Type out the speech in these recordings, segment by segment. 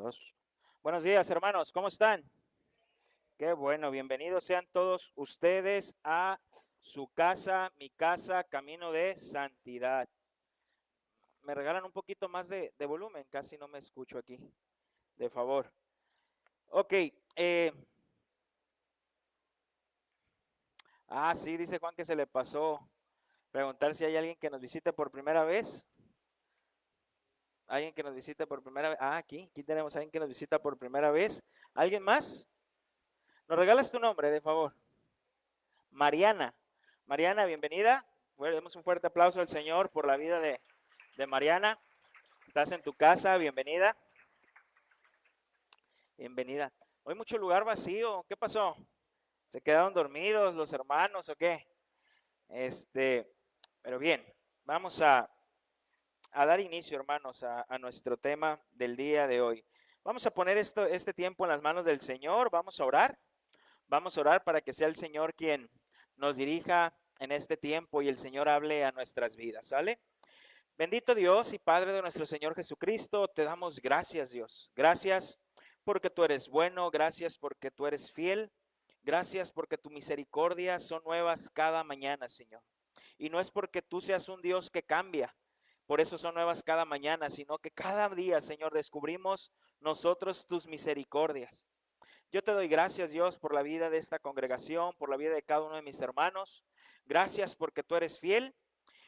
Dos. Buenos días, hermanos, ¿cómo están? Qué bueno, bienvenidos sean todos ustedes a su casa, mi casa, camino de santidad. Me regalan un poquito más de volumen, casi no me escucho aquí, de favor. Ok, eh, sí, dice Juan que se le pasó preguntar si hay alguien que nos visite por primera vez. Alguien que nos visite por primera vez. Aquí tenemos a alguien que nos visita por primera vez. ¿Alguien más? ¿Nos regalas tu nombre, de favor? Mariana. Mariana, bienvenida. Demos un fuerte aplauso al Señor por la vida de Mariana. Estás en tu casa, bienvenida. Bienvenida. Hoy mucho lugar vacío. ¿Qué pasó? ¿Se quedaron dormidos los hermanos o qué? Pero bien, vamos a dar inicio, hermanos, a nuestro tema del día de hoy. Vamos a poner este tiempo en las manos del Señor. Vamos a orar. Vamos a orar para que sea el Señor quien nos dirija en este tiempo y el Señor hable a nuestras vidas, ¿sale? Bendito Dios y Padre de nuestro Señor Jesucristo, te damos gracias, Dios. Gracias porque tú eres bueno, gracias porque tú eres fiel, gracias porque tu misericordia son nuevas cada mañana, Señor. Y no es porque tú seas un Dios que cambia, por eso son nuevas cada mañana, sino que cada día, Señor, descubrimos nosotros tus misericordias. Yo te doy gracias, Dios, por la vida de esta congregación, por la vida de cada uno de mis hermanos. Gracias porque tú eres fiel.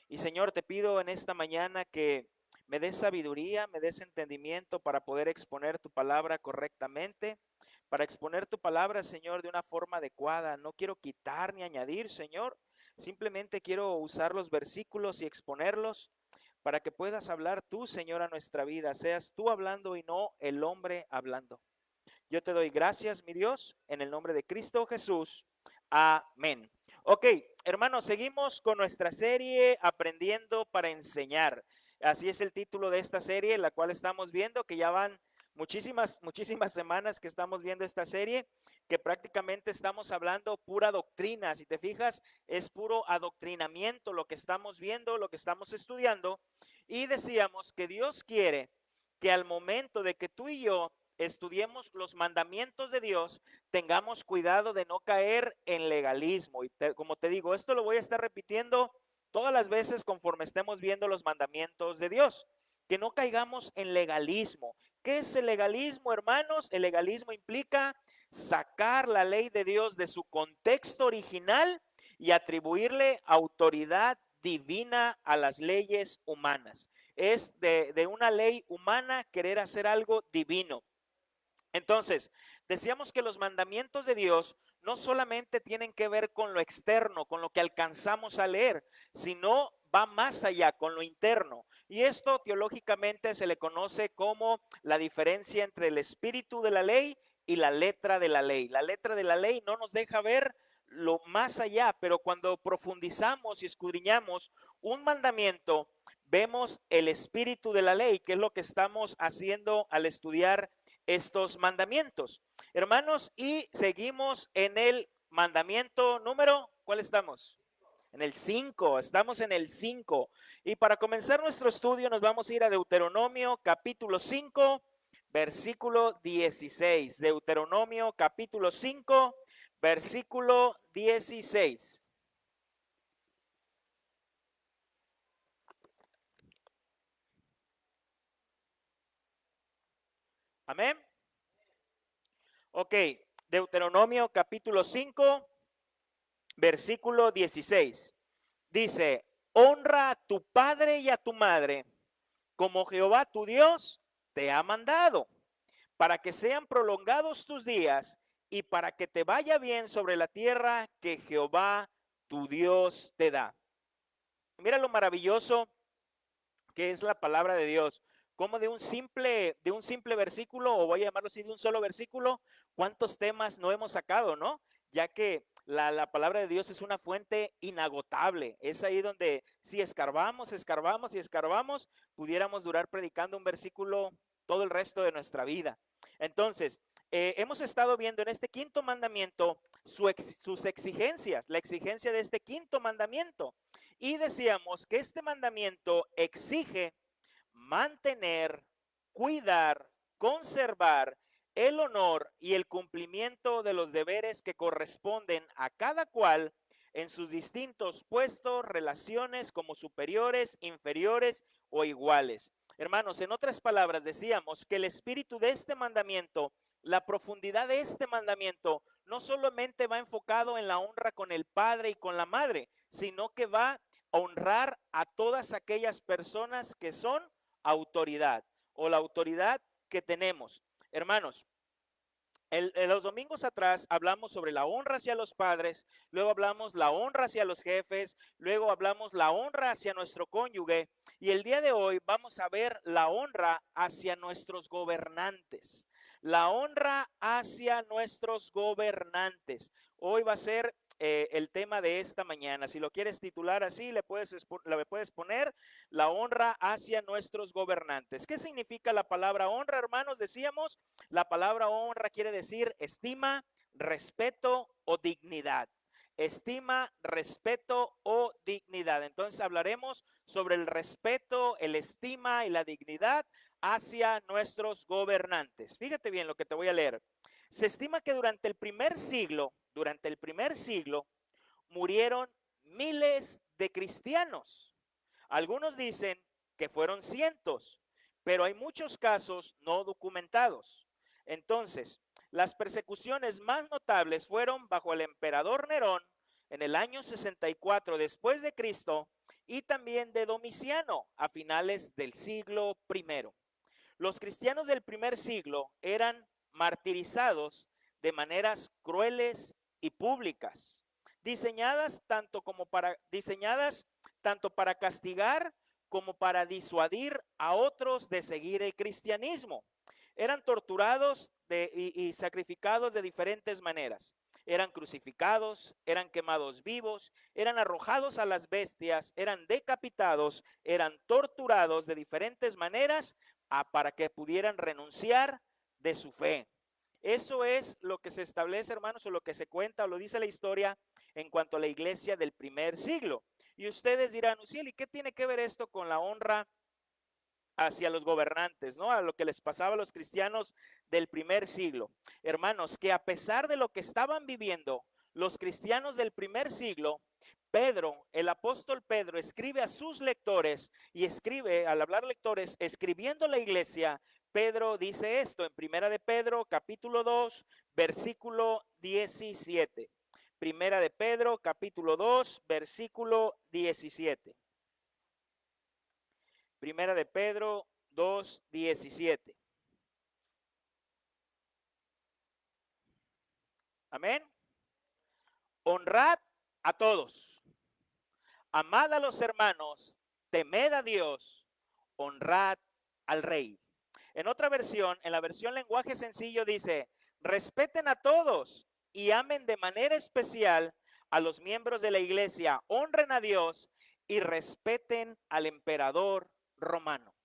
Y Señor, te pido en esta mañana que me des sabiduría, me des entendimiento para poder exponer tu palabra correctamente, para exponer tu palabra, Señor, de una forma adecuada. No quiero quitar ni añadir, Señor. Simplemente quiero usar los versículos y exponerlos para que puedas hablar tú, Señor, a nuestra vida. Seas tú hablando y no el hombre hablando. Yo te doy gracias, mi Dios, en el nombre de Cristo Jesús. Amén. Ok, hermanos, seguimos con nuestra serie Aprendiendo para Enseñar. Así es el título de esta serie, la cual estamos viendo, que ya van muchísimas semanas que estamos viendo esta serie, que prácticamente estamos hablando pura doctrina. Si te fijas, es puro adoctrinamiento lo que estamos viendo, lo que estamos estudiando. Y decíamos que Dios quiere que al momento de que tú y yo estudiemos los mandamientos de Dios, tengamos cuidado de no caer en legalismo. Y como te digo, esto lo voy a estar repitiendo todas las veces conforme estemos viendo los mandamientos de Dios. Que no caigamos en legalismo. ¿Qué es el legalismo, hermanos? El legalismo implica sacar la ley de Dios de su contexto original y atribuirle autoridad divina a las leyes humanas. Es de una ley humana querer hacer algo divino. Entonces, decíamos que los mandamientos de Dios no solamente tienen que ver con lo externo, con lo que alcanzamos a leer, sino va más allá, con lo interno. Y esto teológicamente se le conoce como la diferencia entre el espíritu de la ley y la letra de la ley. La letra de la ley no nos deja ver lo más allá, pero cuando profundizamos y escudriñamos un mandamiento, vemos el espíritu de la ley, que es lo que estamos haciendo al estudiar estos mandamientos. Hermanos, y seguimos en el mandamiento número, ¿cuál estamos? En el 5, estamos en el 5. Y para comenzar nuestro estudio nos vamos a ir a Deuteronomio capítulo 5, versículo 16. Deuteronomio capítulo 5, versículo 16. Amén. Ok, Deuteronomio capítulo 5, versículo 16. Dice, honra a tu padre y a tu madre, como Jehová tu Dios te ha mandado, para que sean prolongados tus días y para que te vaya bien sobre la tierra que Jehová tu Dios te da. Mira lo maravilloso que es la palabra de Dios. Como de un simple versículo, o voy a llamarlo así, de un solo versículo, cuántos temas no hemos sacado, ¿no? Ya que la palabra de Dios es una fuente inagotable. Es ahí donde si escarbamos, escarbamos y escarbamos, pudiéramos durar predicando un versículo todo el resto de nuestra vida. Entonces, hemos estado viendo en este quinto mandamiento sus exigencias, la exigencia de este quinto mandamiento. Y decíamos que este mandamiento exige mantener, cuidar conservar el honor y el cumplimiento de los deberes que corresponden a cada cual en sus distintos puestos, relaciones como superiores, inferiores o iguales. Hermanos, en otras palabras, decíamos que el espíritu de este mandamiento, la profundidad de este mandamiento, no solamente va enfocado en la honra con el padre y con la madre, sino que va a honrar a todas aquellas personas que son autoridad o la autoridad que tenemos. Hermanos, en los domingos atrás hablamos sobre la honra hacia los padres, luego hablamos la honra hacia los jefes, luego hablamos la honra hacia nuestro cónyuge y el día de hoy vamos a ver la honra hacia nuestros gobernantes. La honra hacia nuestros gobernantes. Hoy va a ser el tema de esta mañana. Si lo quieres titular así, le puedes poner la honra hacia nuestros gobernantes. ¿Qué significa la palabra honra, hermanos? Decíamos, la palabra honra quiere decir estima, respeto o dignidad. Estima, respeto o dignidad. Entonces hablaremos sobre el respeto, el estima y la dignidad hacia nuestros gobernantes. Fíjate bien lo que te voy a leer. Se estima que durante el primer siglo, murieron miles de cristianos. Algunos dicen que fueron cientos, pero hay muchos casos no documentados. Entonces, las persecuciones más notables fueron bajo el emperador Nerón en el año 64 después de Cristo y también de Domiciano a finales del siglo I. Los cristianos del primer siglo eran martirizados de maneras crueles y públicas, diseñadas tanto para castigar como para disuadir a otros de seguir el cristianismo. Eran torturados y sacrificados de diferentes maneras. Eran crucificados, eran quemados vivos, eran arrojados a las bestias, eran decapitados, eran torturados de diferentes maneras para que pudieran renunciar de su fe. Eso es lo que se establece, hermanos, o lo que se cuenta o lo dice la historia en cuanto a la iglesia del primer siglo. Y ustedes dirán, Uciel, ¿y qué tiene que ver esto con la honra hacia los gobernantes, ¿no? A lo que les pasaba a los cristianos del primer siglo. Hermanos, que a pesar de lo que estaban viviendo los cristianos del primer siglo, Pedro, el apóstol Pedro, escribe a sus lectores y escribe, al hablar lectores, escribiendo a la iglesia, Pedro dice esto en Primera de Pedro, capítulo 2, versículo 17. Primera de Pedro, capítulo 2, versículo 17. Primera de Pedro 2:17. Amén. Honrad a todos. Amad a los hermanos. Temed a Dios. Honrad al rey. En otra versión, en la versión lenguaje sencillo dice, respeten a todos y amen de manera especial a los miembros de la iglesia. Honren a Dios y respeten al emperador romano.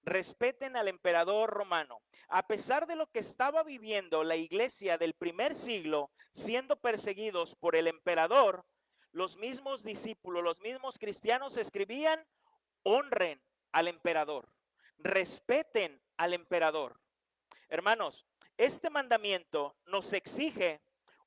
Respeten al emperador romano. A pesar de lo que estaba viviendo la iglesia del primer siglo, siendo perseguidos por el emperador, los mismos discípulos, los mismos cristianos escribían, honren al emperador, respeten al emperador. Hermanos, este mandamiento nos exige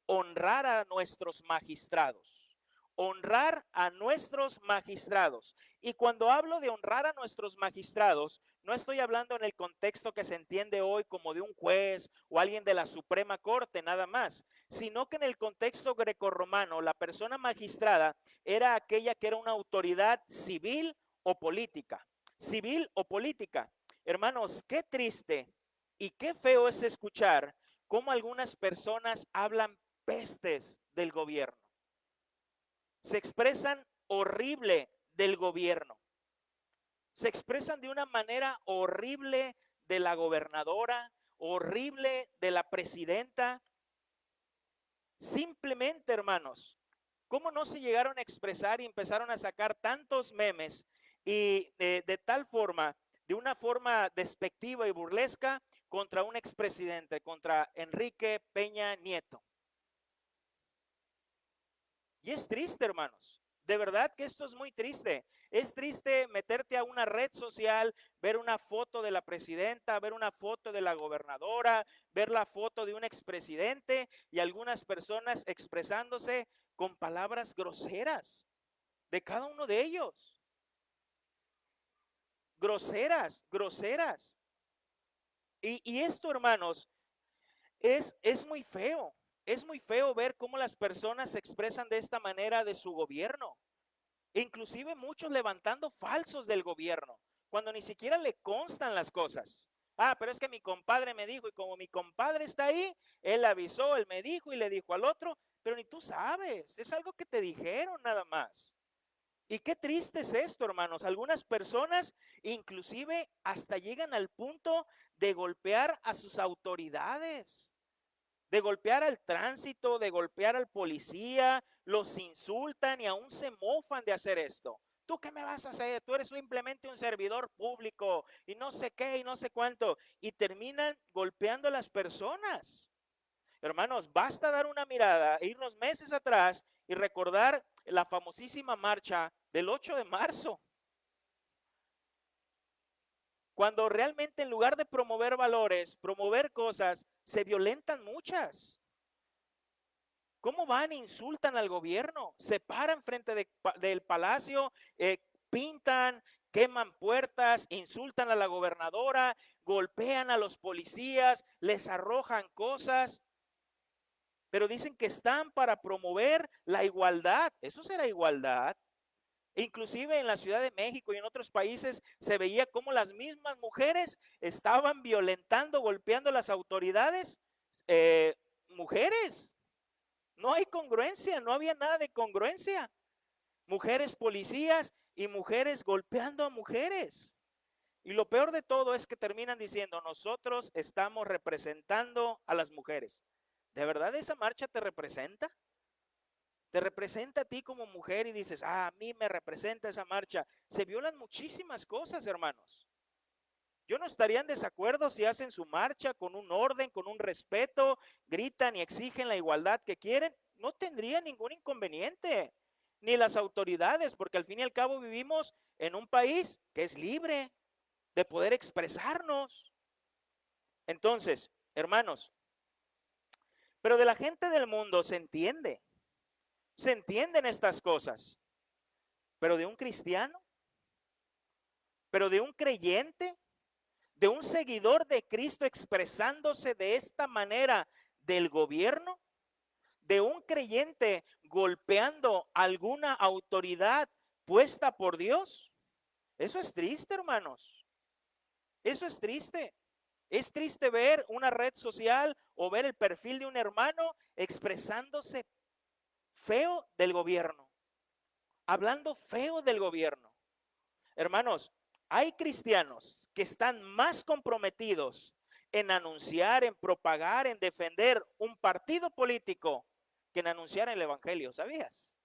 honrar a nuestros magistrados. Honrar a nuestros magistrados. Y cuando hablo de honrar a nuestros magistrados, no estoy hablando en el contexto que se entiende hoy como de un juez o alguien de la Suprema Corte nada más, sino que en el contexto grecorromano la persona magistrada era aquella que era una autoridad civil o política. Civil o política. Hermanos, qué triste y qué feo es escuchar cómo algunas personas hablan pestes del gobierno. Se expresan horrible del gobierno. Se expresan de una manera horrible de la gobernadora, horrible de la presidenta. Simplemente, hermanos, ¿cómo no se llegaron a expresar y empezaron a sacar tantos memes y de tal forma, de una forma despectiva y burlesca contra un expresidente, contra Enrique Peña Nieto? Y es triste, hermanos. De verdad que esto es muy triste. Es triste meterte a una red social, ver una foto de la presidenta, ver una foto de la gobernadora, ver la foto de un expresidente y algunas personas expresándose con palabras groseras de cada uno de ellos. Groseras, groseras. Y esto, hermanos, es muy feo. Es muy feo ver cómo las personas se expresan de esta manera de su gobierno. Inclusive muchos levantando falsos del gobierno, cuando ni siquiera le constan las cosas. Ah, pero es que mi compadre me dijo, y como mi compadre está ahí, él avisó, él me dijo y le dijo al otro, pero ni tú sabes, es algo que te dijeron nada más. Y qué triste es esto, hermanos. Algunas personas inclusive hasta llegan al punto de golpear a sus autoridades, de golpear al tránsito, de golpear al policía, los insultan y aún se mofan de hacer esto. ¿Tú qué me vas a hacer? Tú eres simplemente un servidor público y no sé qué y no sé cuánto. Y terminan golpeando a las personas. Hermanos, basta dar una mirada, irnos meses atrás y recordar la famosísima marcha del 8 de marzo, cuando realmente en lugar de promover valores, promover cosas, se violentan muchas. ¿Cómo van e insultan al gobierno? Se paran frente del palacio, pintan, queman puertas, insultan a la gobernadora, golpean a los policías, les arrojan cosas, pero dicen que están para promover la igualdad. ¿Eso será igualdad? Inclusive en la Ciudad de México y en otros países se veía cómo las mismas mujeres estaban violentando, golpeando a las autoridades, mujeres. No hay congruencia, no había nada de congruencia. Mujeres policías y mujeres golpeando a mujeres. Y lo peor de todo es que terminan diciendo, nosotros estamos representando a las mujeres. ¿De verdad esa marcha te representa? Te representa a ti como mujer y dices, ah, a mí me representa esa marcha. Se violan muchísimas cosas, hermanos. Yo no estaría en desacuerdo si hacen su marcha con un orden, con un respeto, gritan y exigen la igualdad que quieren. No tendría ningún inconveniente, ni las autoridades, porque al fin y al cabo vivimos en un país que es libre de poder expresarnos. Entonces, hermanos, pero de la gente del mundo se entienden estas cosas, pero de un cristiano, pero de un creyente, de un seguidor de Cristo expresándose de esta manera del gobierno, de un creyente golpeando alguna autoridad puesta por Dios. Eso es triste, hermanos. Eso es triste. Es triste ver una red social o ver el perfil de un hermano expresándose feo del gobierno, hablando feo del gobierno. Hermanos, hay cristianos que están más comprometidos en anunciar, en propagar, en defender un partido político que en anunciar el evangelio, ¿sabías?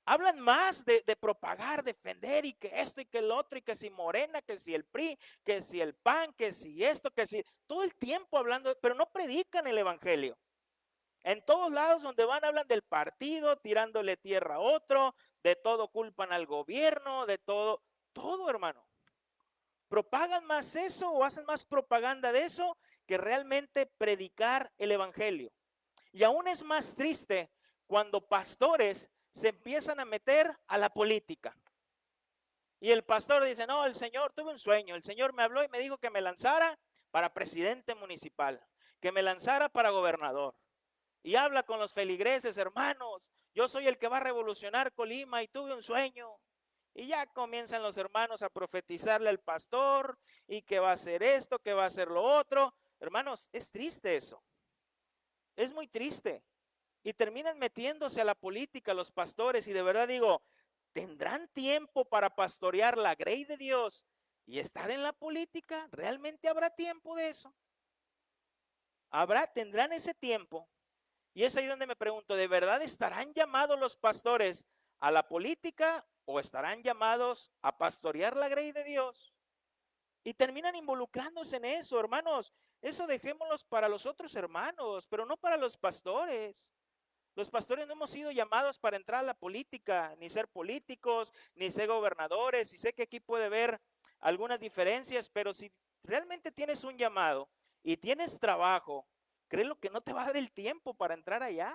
Hablan más de propagar, defender y que esto y que el otro y que si Morena, que si el PRI, que si el PAN, que si esto, que si todo el tiempo hablando, pero no predican el evangelio. En todos lados donde van hablan del partido, tirándole tierra a otro, de todo culpan al gobierno, de todo, todo, hermano. Propagan más eso o hacen más propaganda de eso que realmente predicar el evangelio. Y aún es más triste cuando pastores se empiezan a meter a la política. Y el pastor dice, no, el Señor, tuve un sueño, el Señor me habló y me dijo que me lanzara para presidente municipal, que me lanzara para gobernador. Y habla con los feligreses, hermanos, yo soy el que va a revolucionar Colima y tuve un sueño. Y ya comienzan los hermanos a profetizarle al pastor y que va a hacer esto, que va a hacer lo otro. Hermanos, es triste eso. Es muy triste. Y terminan metiéndose a la política los pastores y de verdad digo, ¿tendrán tiempo para pastorear la grey de Dios y estar en la política? ¿Realmente habrá tiempo de eso? ¿Tendrán ese tiempo? Y es ahí donde me pregunto, ¿de verdad estarán llamados los pastores a la política o estarán llamados a pastorear la grey de Dios? Y terminan involucrándose en eso, hermanos. Eso dejémoslos para los otros hermanos, pero no para los pastores. Los pastores no hemos sido llamados para entrar a la política, ni ser políticos, ni ser gobernadores. Y sé que aquí puede haber algunas diferencias, pero si realmente tienes un llamado y tienes trabajo, créelo que no te va a dar el tiempo para entrar allá.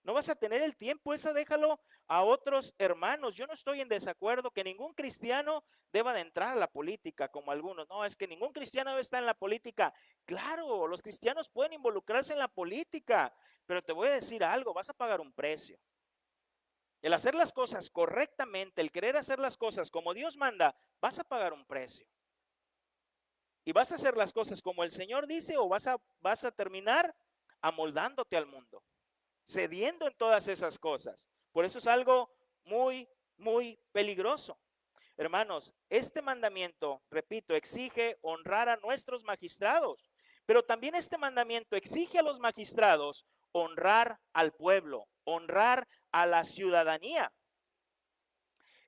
No vas a tener el tiempo, eso déjalo a otros hermanos. Yo no estoy en desacuerdo que ningún cristiano deba de entrar a la política, como algunos. No, es que ningún cristiano debe estar en la política. Claro, los cristianos pueden involucrarse en la política, pero te voy a decir algo, vas a pagar un precio. El hacer las cosas correctamente, el querer hacer las cosas como Dios manda, vas a pagar un precio. Y vas a hacer las cosas como el Señor dice o vas a terminar amoldándote al mundo, cediendo en todas esas cosas. Por eso es algo muy, muy peligroso. Hermanos, este mandamiento, repito, exige honrar a nuestros magistrados, pero también este mandamiento exige a los magistrados honrar al pueblo, honrar a la ciudadanía.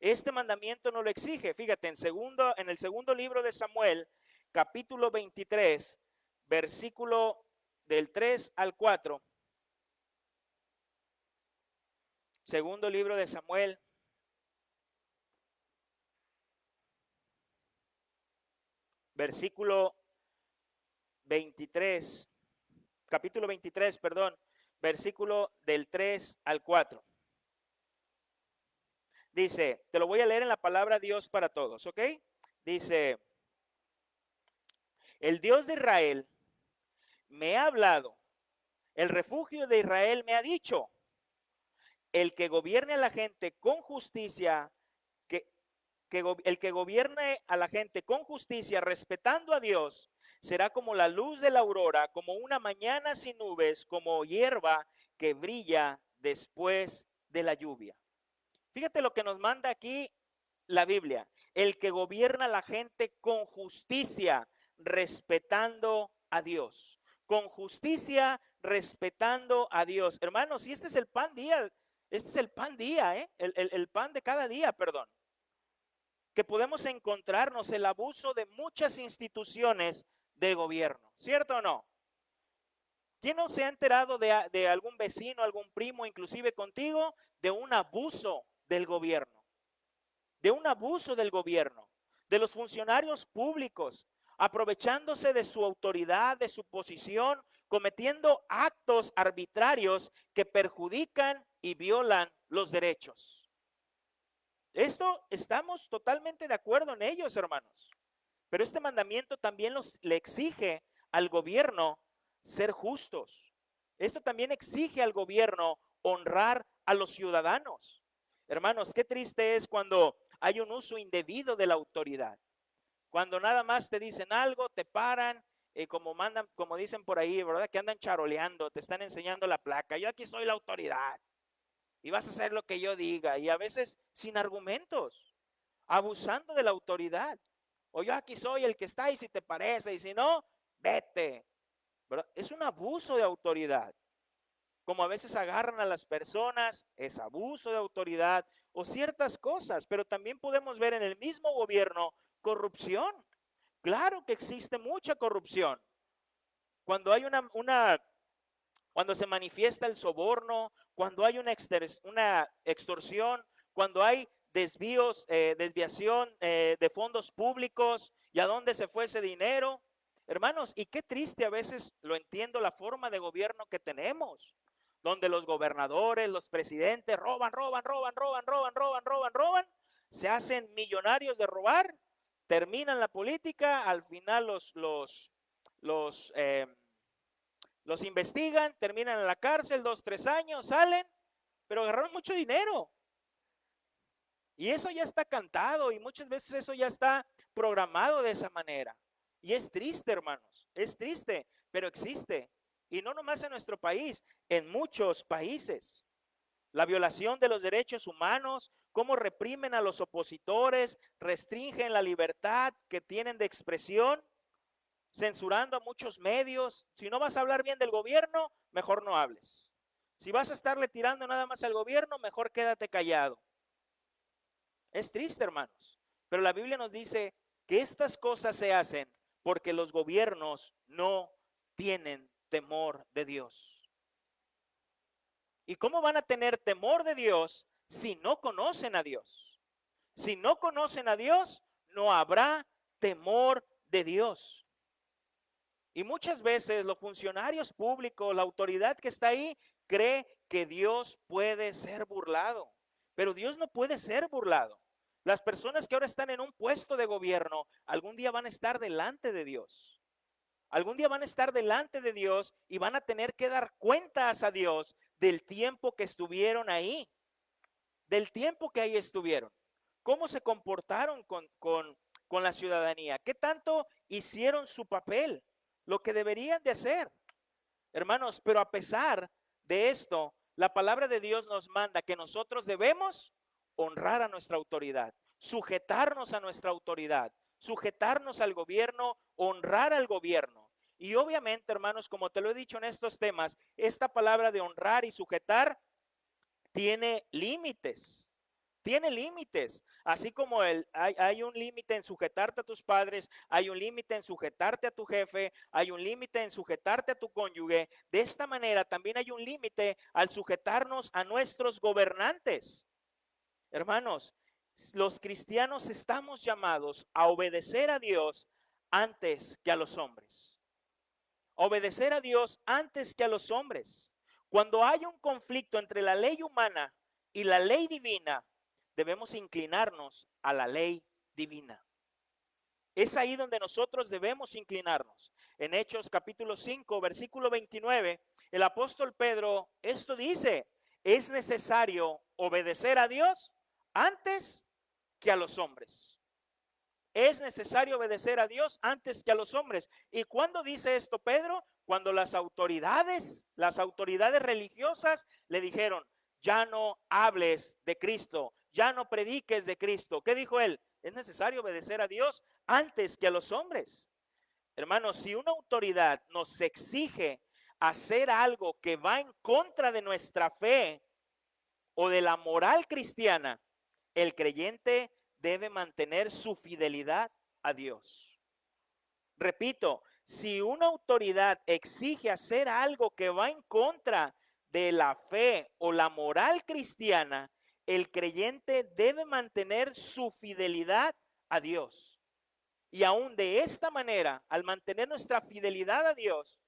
Este mandamiento no lo exige. Fíjate, en el segundo libro de Samuel, capítulo 23, versículo del 3 al 4. Segundo libro de Samuel, versículo 23, capítulo 23, perdón, versículo del 3 al 4. Dice, te lo voy a leer en la palabra Dios para todos, ¿ok? Dice, el Dios de Israel me ha hablado, el refugio de Israel me ha dicho, el que gobierne a la gente con justicia, el que gobierne a la gente con justicia, respetando a Dios, será como la luz de la aurora, como una mañana sin nubes, como hierba que brilla después de la lluvia. Fíjate lo que nos manda aquí la Biblia. El que gobierna a la gente con justicia, respetando a Dios. Con justicia, respetando a Dios. Hermanos, y este es el pan día, este es el pan día, el pan de cada día, perdón. Que podemos encontrarnos el abuso de muchas instituciones de gobierno, ¿cierto o no? ¿Quién no se ha enterado de algún vecino, algún primo, inclusive contigo, de un abuso del gobierno? De un abuso del gobierno, de los funcionarios públicos, aprovechándose de su autoridad, de su posición, cometiendo actos arbitrarios que perjudican y violan los derechos. Esto estamos totalmente de acuerdo en ellos, hermanos. Pero este mandamiento también le exige al gobierno ser justos. Esto también exige al gobierno honrar a los ciudadanos. Hermanos, qué triste es cuando hay un uso indebido de la autoridad. Cuando nada más te dicen algo, te paran, como dicen por ahí, ¿verdad? Que andan charoleando, te están enseñando la placa. Yo aquí soy la autoridad y vas a hacer lo que yo diga. Y a veces sin argumentos, abusando de la autoridad. O yo aquí soy el que está y si te parece, y si no, vete. ¿Verdad? Es un abuso de autoridad. Como a veces agarran a las personas, es abuso de autoridad o ciertas cosas, pero también podemos ver en el mismo gobierno corrupción. Claro que existe mucha corrupción. Cuando hay cuando se manifiesta el soborno, cuando hay una extorsión, cuando hay desviación de fondos públicos y a dónde se fue ese dinero. Hermanos, y qué triste a veces, lo entiendo, la forma de gobierno que tenemos, donde los gobernadores, los presidentes roban, se hacen millonarios de robar, terminan la política, al final los investigan, terminan en la cárcel 2, 3 años, salen, pero agarraron mucho dinero. Y eso ya está cantado y muchas veces eso ya está programado de esa manera. Y es triste, hermanos, es triste, pero existe. Y no nomás en nuestro país, en muchos países. La violación de los derechos humanos, cómo reprimen a los opositores, restringen la libertad que tienen de expresión, censurando a muchos medios. Si no vas a hablar bien del gobierno, mejor no hables. Si vas a estarle tirando nada más al gobierno, mejor quédate callado. Es triste, hermanos, pero la Biblia nos dice que estas cosas se hacen porque los gobiernos no tienen temor de Dios. ¿Y cómo van a tener temor de Dios si no conocen a Dios? Si no conocen a Dios, no habrá temor de Dios. Y muchas veces los funcionarios públicos, la autoridad que está ahí, cree que Dios puede ser burlado. Pero Dios no puede ser burlado. Las personas que ahora están en un puesto de gobierno, algún día van a estar delante de Dios. Algún día van a estar delante de Dios y van a tener que dar cuentas a Dios del tiempo que estuvieron ahí, del tiempo que ahí estuvieron. ¿Cómo se comportaron con la ciudadanía? ¿Qué tanto hicieron su papel? Lo que deberían de hacer. Hermanos, pero a pesar de esto, la palabra de Dios nos manda que nosotros debemos honrar a nuestra autoridad, sujetarnos a nuestra autoridad, sujetarnos al gobierno, honrar al gobierno. Y obviamente, hermanos, como te lo he dicho en estos temas, esta palabra de honrar y sujetar tiene límites. Tiene límites, así como hay un límite en sujetarte a tus padres, hay un límite en sujetarte a tu jefe, hay un límite en sujetarte a tu cónyuge. De esta manera también hay un límite al sujetarnos a nuestros gobernantes. Hermanos, los cristianos estamos llamados a obedecer a Dios antes que a los hombres. Obedecer a Dios antes que a los hombres. Cuando hay un conflicto entre la ley humana y la ley divina, debemos inclinarnos a la ley divina. Es ahí donde nosotros debemos inclinarnos. En Hechos capítulo 5, versículo 29, el apóstol Pedro esto dice: es necesario obedecer a Dios antes que a los hombres. Es necesario obedecer a Dios antes que a los hombres. ¿Y cuándo dice esto Pedro? Cuando las autoridades religiosas le dijeron: ya no hables de Cristo, ya no prediques de Cristo. ¿Qué dijo él? Es necesario obedecer a Dios antes que a los hombres. Hermanos, si una autoridad nos exige hacer algo que va en contra de nuestra fe o de la moral cristiana, el creyente debe mantener su fidelidad a Dios. Repito, si una autoridad exige hacer algo que va en contra de la fe o la moral cristiana, el creyente debe mantener su fidelidad a Dios. Y aún de esta manera, al mantener nuestra fidelidad a Dios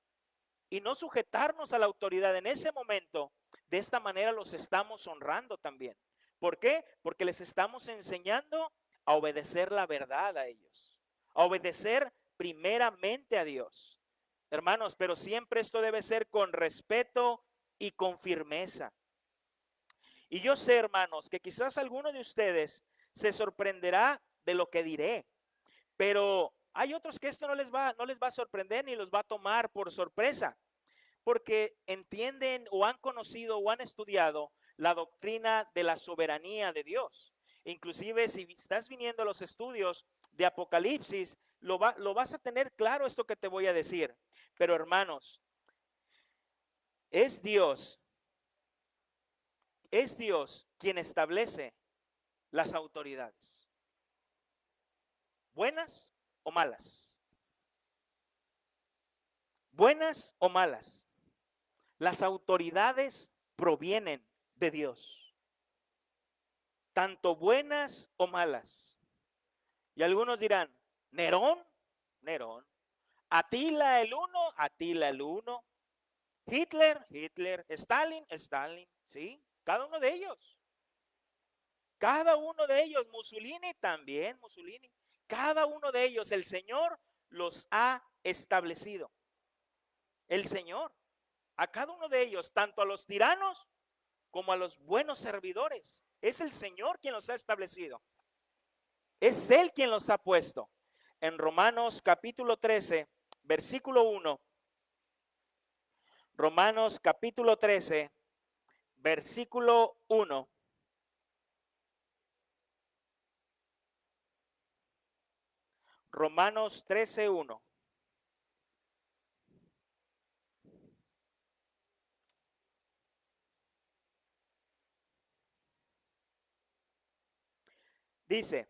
y no sujetarnos a la autoridad en ese momento, de esta manera los estamos honrando también. ¿Por qué? Porque les estamos enseñando a obedecer la verdad a ellos, a obedecer primeramente a Dios. Hermanos, pero siempre esto debe ser con respeto y con firmeza. Y yo sé, hermanos, que quizás alguno de ustedes se sorprenderá de lo que diré, pero hay otros que esto no les va a sorprender ni los va a tomar por sorpresa, porque entienden o han conocido o han estudiado la doctrina de la soberanía de Dios. Inclusive si estás viniendo a los estudios de Apocalipsis, lo vas a tener claro esto que te voy a decir. Pero hermanos, es Dios quien establece las autoridades, buenas o malas. Buenas o malas. Las autoridades provienen de Dios, tanto buenas o malas. Y algunos dirán: Nerón, Nerón, Atila el uno, Atila el uno, Hitler, Hitler, Stalin, Stalin, ¿sí? Cada uno de ellos. Cada uno de ellos, Mussolini también, Mussolini. Cada uno de ellos, el Señor los ha establecido. El Señor, a cada uno de ellos, tanto a los tiranos como a los buenos servidores. Es el Señor quien los ha establecido. Es Él quien los ha puesto. En Romanos capítulo 13, versículo 1. Romanos capítulo 13, versículo 1. Romanos 13, 1. Dice: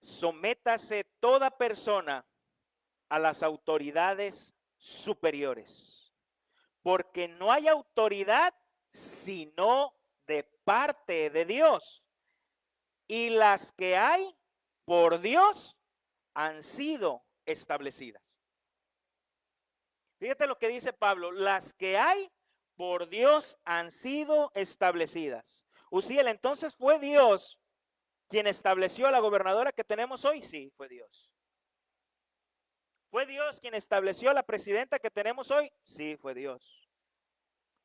sométase toda persona a las autoridades superiores, porque no hay autoridad sino de parte de Dios. Y las que hay por Dios han sido establecidas. Fíjate lo que dice Pablo, las que hay por Dios han sido establecidas. Uziel, entonces fue Dios quien estableció a la gobernadora que tenemos hoy. Sí, fue Dios. ¿Fue Dios quien estableció a la presidenta que tenemos hoy? Sí, fue Dios.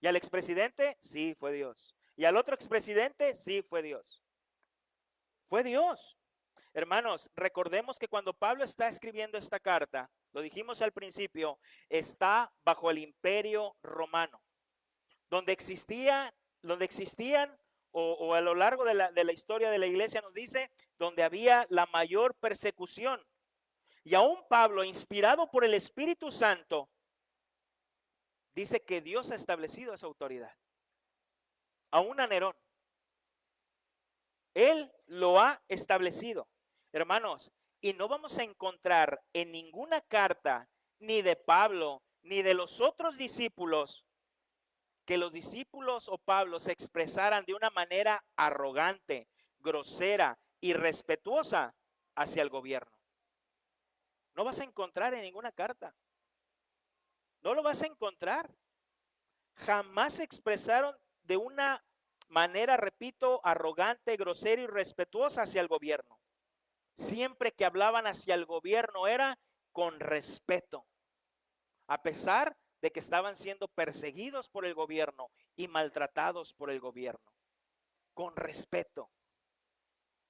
¿Y al expresidente? Sí, fue Dios. ¿Y al otro expresidente? Sí, fue Dios. Fue Dios. Hermanos, recordemos que cuando Pablo está escribiendo esta carta, lo dijimos al principio, está bajo el imperio romano, donde existían, o a lo largo de la historia de la iglesia nos dice, donde había la mayor persecución. Y aún Pablo, inspirado por el Espíritu Santo, dice que Dios ha establecido esa autoridad. Aún a Nerón. Él lo ha establecido. Hermanos, y no vamos a encontrar en ninguna carta, ni de Pablo, ni de los otros discípulos, que los discípulos o Pablo se expresaran de una manera arrogante, grosera, irrespetuosa hacia el gobierno. No vas a encontrar en ninguna carta. No lo vas a encontrar. Jamás se expresaron de una manera, repito, arrogante, grosera y respetuosa hacia el gobierno. Siempre que hablaban hacia el gobierno era con respeto, a pesar de que estaban siendo perseguidos por el gobierno y maltratados por el gobierno. Con respeto.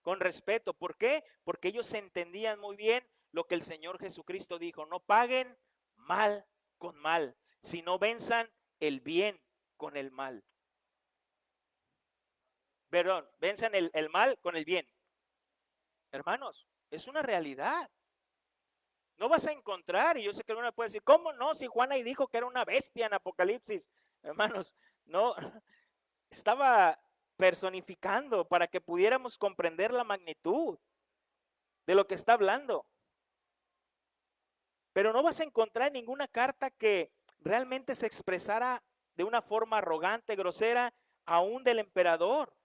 Con respeto. ¿Por qué? Porque ellos entendían muy bien lo que el Señor Jesucristo dijo. No paguen mal con mal, sino venzan el bien con el mal. Perdón, venzan el mal con el bien. Hermanos, es una realidad. No vas a encontrar, y yo sé que uno puede decir, ¿cómo no? Si Juan ahí dijo que era una bestia en Apocalipsis. Hermanos, no, estaba personificando para que pudiéramos comprender la magnitud de lo que está hablando. Pero no vas a encontrar ninguna carta que realmente se expresara de una forma arrogante, grosera, aún del emperador.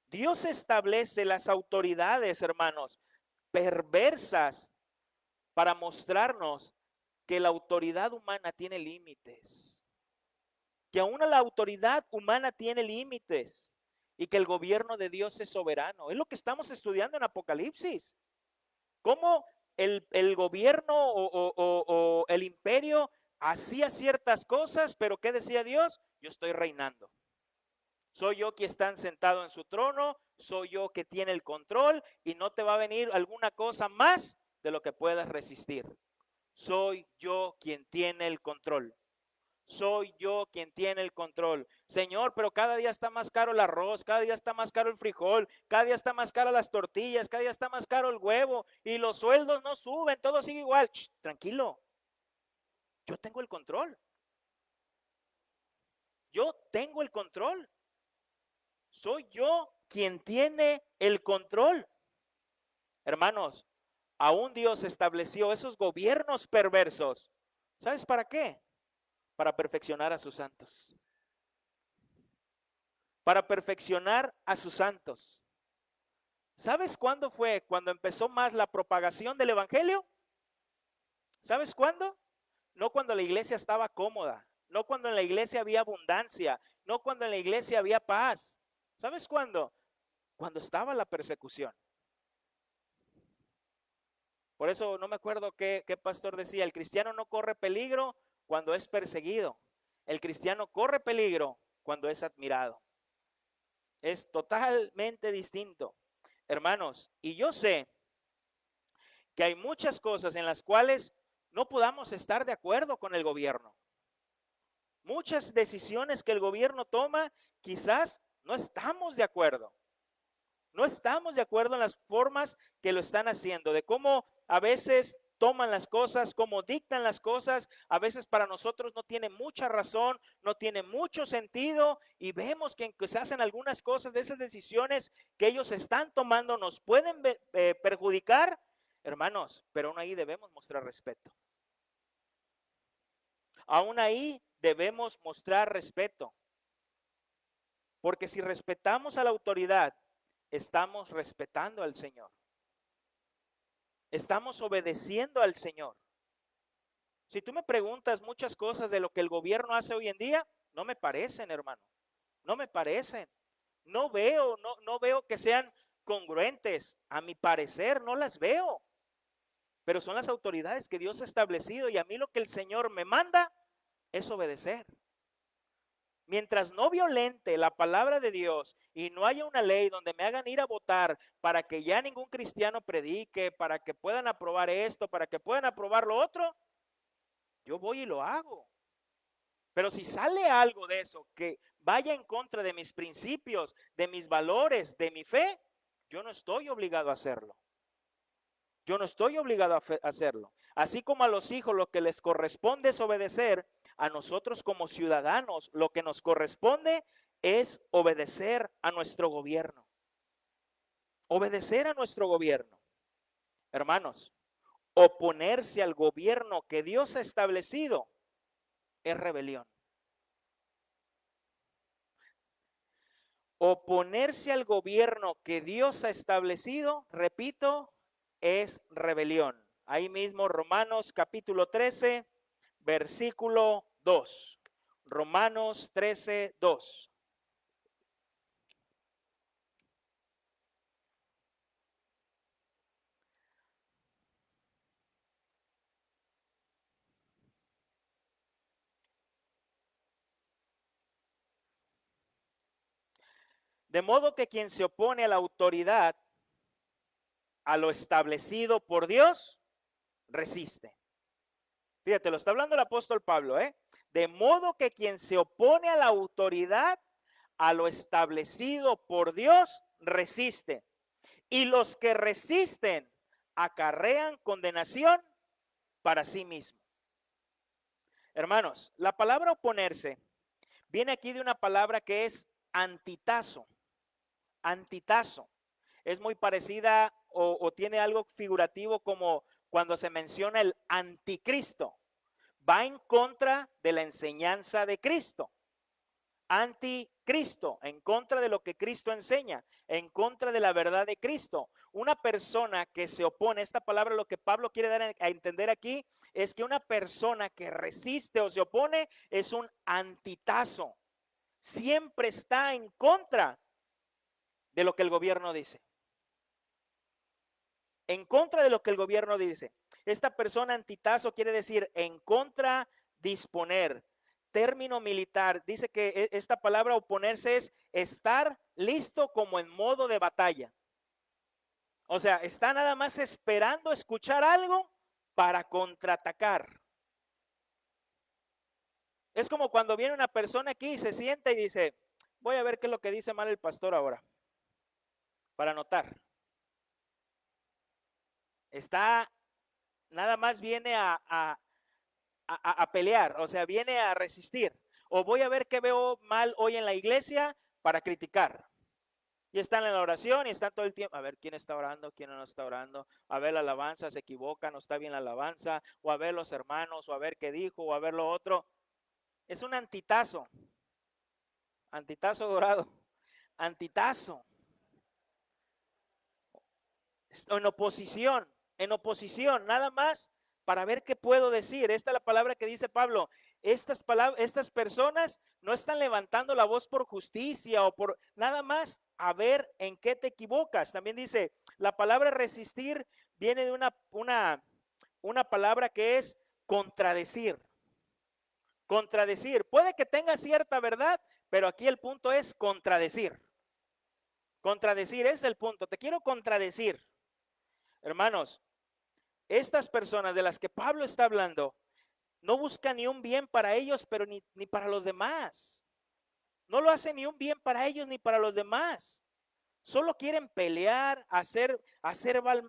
Dios establece las autoridades, hermanos, perversas para mostrarnos que la autoridad humana tiene límites, que aún la autoridad humana tiene límites y que el gobierno de Dios es soberano. Es lo que estamos estudiando en Apocalipsis. Cómo el gobierno o el imperio hacía ciertas cosas, pero ¿qué decía Dios? Yo estoy reinando. Soy yo quien está sentado en su trono, soy yo que tiene el control y no te va a venir alguna cosa más de lo que puedas resistir. Soy yo quien tiene el control. Soy yo quien tiene el control. Señor, pero cada día está más caro el arroz, cada día está más caro el frijol, cada día está más caro las tortillas, cada día está más caro el huevo y los sueldos no suben, todo sigue igual. Shh, tranquilo, yo tengo el control. Yo tengo el control. Soy yo quien tiene el control. Hermanos, aún Dios estableció esos gobiernos perversos. ¿Sabes para qué? Para perfeccionar a sus santos. Para perfeccionar a sus santos. ¿Sabes cuándo fue? Cuando empezó más la propagación del evangelio. ¿Sabes cuándo? No cuando la iglesia estaba cómoda, no cuando en la iglesia había abundancia, no cuando en la iglesia había paz. ¿Sabes cuándo? Cuando estaba la persecución. Por eso no me acuerdo qué pastor decía, el cristiano no corre peligro cuando es perseguido. El cristiano corre peligro cuando es admirado. Es totalmente distinto. Hermanos, y yo sé que hay muchas cosas en las cuales no podamos estar de acuerdo con el gobierno. Muchas decisiones que el gobierno toma, quizás no estamos de acuerdo. No estamos de acuerdo en las formas que lo están haciendo, de cómo a veces toman las cosas, cómo dictan las cosas, a veces para nosotros no tiene mucha razón, no tiene mucho sentido y vemos que se hacen algunas cosas de esas decisiones que ellos están tomando, nos pueden perjudicar, hermanos, pero aún ahí debemos mostrar respeto. Aún ahí debemos mostrar respeto. Porque si respetamos a la autoridad, estamos respetando al Señor. Estamos obedeciendo al Señor. Si tú me preguntas muchas cosas de lo que el gobierno hace hoy en día, no me parecen, hermano. No me parecen. No veo que sean congruentes. A mi parecer, no las veo. Pero son las autoridades que Dios ha establecido y a mí lo que el Señor me manda es obedecer. Mientras no violente la palabra de Dios y no haya una ley donde me hagan ir a votar para que ya ningún cristiano predique, para que puedan aprobar esto, para que puedan aprobar lo otro, yo voy y lo hago. Pero si sale algo de eso que vaya en contra de mis principios, de mis valores, de mi fe, yo no estoy obligado a hacerlo. Yo no estoy obligado a hacerlo. Así como a los hijos lo que les corresponde es obedecer, a nosotros como ciudadanos lo que nos corresponde es obedecer a nuestro gobierno. Obedecer a nuestro gobierno. Hermanos, oponerse al gobierno que Dios ha establecido es rebelión. Oponerse al gobierno que Dios ha establecido, repito, es rebelión. Ahí mismo Romanos capítulo 13, versículo 2. Romanos 13, 2. De modo que quien se opone a la autoridad, a lo establecido por Dios, resiste. Fíjate, lo está hablando el apóstol Pablo, ¿eh? De modo que quien se opone a la autoridad, a lo establecido por Dios, resiste. Y los que resisten acarrean condenación para sí mismo. Hermanos, la palabra oponerse viene aquí de una palabra que es antitazo. Antitazo. Es muy parecida o tiene algo figurativo como cuando se menciona el anticristo. Va en contra de la enseñanza de Cristo. Anticristo, en contra de lo que Cristo enseña, en contra de la verdad de Cristo. Una persona que se opone, esta palabra lo que Pablo quiere dar a entender aquí es que una persona que resiste o se opone es un antitazo. Siempre está en contra de lo que el gobierno dice. En contra de lo que el gobierno dice. Esta persona antitazo quiere decir en contra, disponer. Término militar, dice que esta palabra oponerse es estar listo como en modo de batalla. O sea, está nada más esperando escuchar algo para contraatacar. Es como cuando viene una persona aquí y se sienta y dice, voy a ver qué es lo que dice mal el pastor ahora, para anotar. Está, nada más viene a pelear, o sea, viene a resistir. O voy a ver qué veo mal hoy en la iglesia para criticar. Y están en la oración y están todo el tiempo, a ver quién está orando, quién no está orando, a ver la alabanza, se equivoca, no está bien la alabanza, o a ver los hermanos, o a ver qué dijo, o a ver lo otro. Es un antitazo, antitazo dorado, antitazo. En oposición, nada más para ver qué puedo decir. Esta es la palabra que dice Pablo. Estas personas no están levantando la voz por justicia o por nada más a ver en qué te equivocas. También dice, la palabra resistir viene de una palabra que es contradecir. Contradecir. Puede que tenga cierta verdad, pero aquí el punto es contradecir. Contradecir es el punto. Te quiero contradecir. Hermanos, estas personas de las que Pablo está hablando no buscan ni un bien para ellos, pero ni para los demás. No lo hacen ni un bien para ellos ni para los demás. Solo quieren pelear, hacer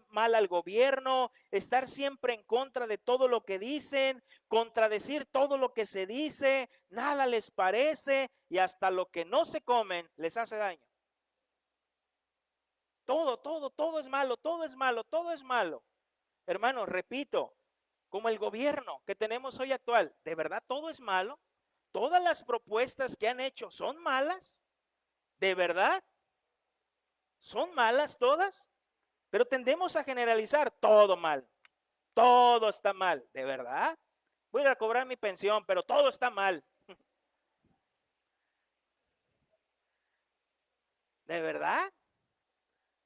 mal al gobierno, estar siempre en contra de todo lo que dicen, contradecir todo lo que se dice, nada les parece y hasta lo que no se comen les hace daño. Todo es malo, todo es malo, todo es malo. Hermanos, repito, como el gobierno que tenemos hoy actual, ¿de verdad todo es malo? ¿Todas las propuestas que han hecho son malas? ¿De verdad? ¿Son malas todas? Pero tendemos a generalizar todo mal. Todo está mal. ¿De verdad? Voy a ir a cobrar mi pensión, pero todo está mal. ¿De verdad?